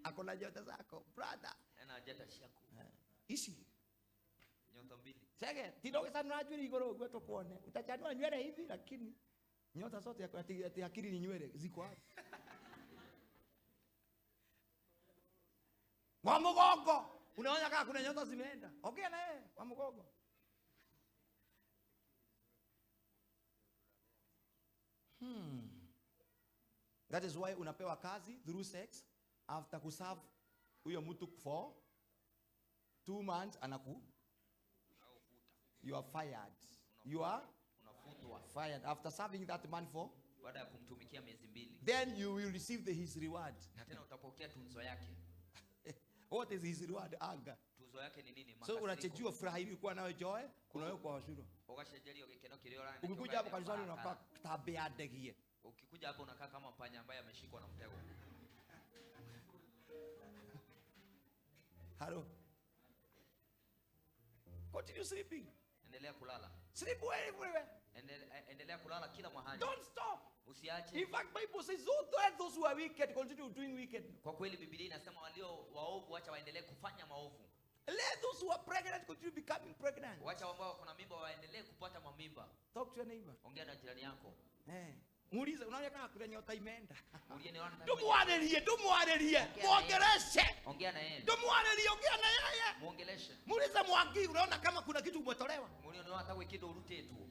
Akona nyota zako, brother. Ana nyota shako. Ishi. Nyota mbili. Sege, tidogo sana unajua igoro gweto kuone. Utachanua nywele hivi lakini nyota zote ya akili ni nywele ziko hapo. Wa mgongo. Unaona kama kuna nyota zimeenda. Ongea na yeye, wa mgongo. That is why unapewa kazi through sex. After kuserve huyo mtu for 2 months you are fired. You are fired after serving that man for baada ya kumtumikia miezi 2. Then you will receive his reward. Na tena utapokea tunzo yake. What is his reward? Anger. Tunzo yake ni nini? So unachejua furaha hivi kwa nawe joy, kuna wewe kwa washuru. Ukashajelio gikeno kiliora. Ukikuja hapo kanisani unakaa tabia degie. Ukikuja hapo unakaa kama panya ambaye ameshikwa na mtego. Hello. Continue sleeping. Endelea kulala. Sleep everywhere. Endelea kulala kila mahali. Don't stop. Usiache. In fact, Bible says those who are wicked continue doing wicked. Kwa kweli Biblia inasema walio waovu acha waendelee kufanya maovu. Let those who are pregnant continue becoming pregnant. Wacha ambao wako na mimba waendelee kupata mamimba. Talk to your neighbor. Ongea na jirani yako. Muulize unaona kama kuna nyota imeenda. Tumuanelie. Muongeleshe. Ongea na yeye. Tumuanelie, ongea na yeye. Muongeleshe. Muulize Mwangi unaona kama kuna kitu umetolewa. Muone hata wewe kitu urute tu.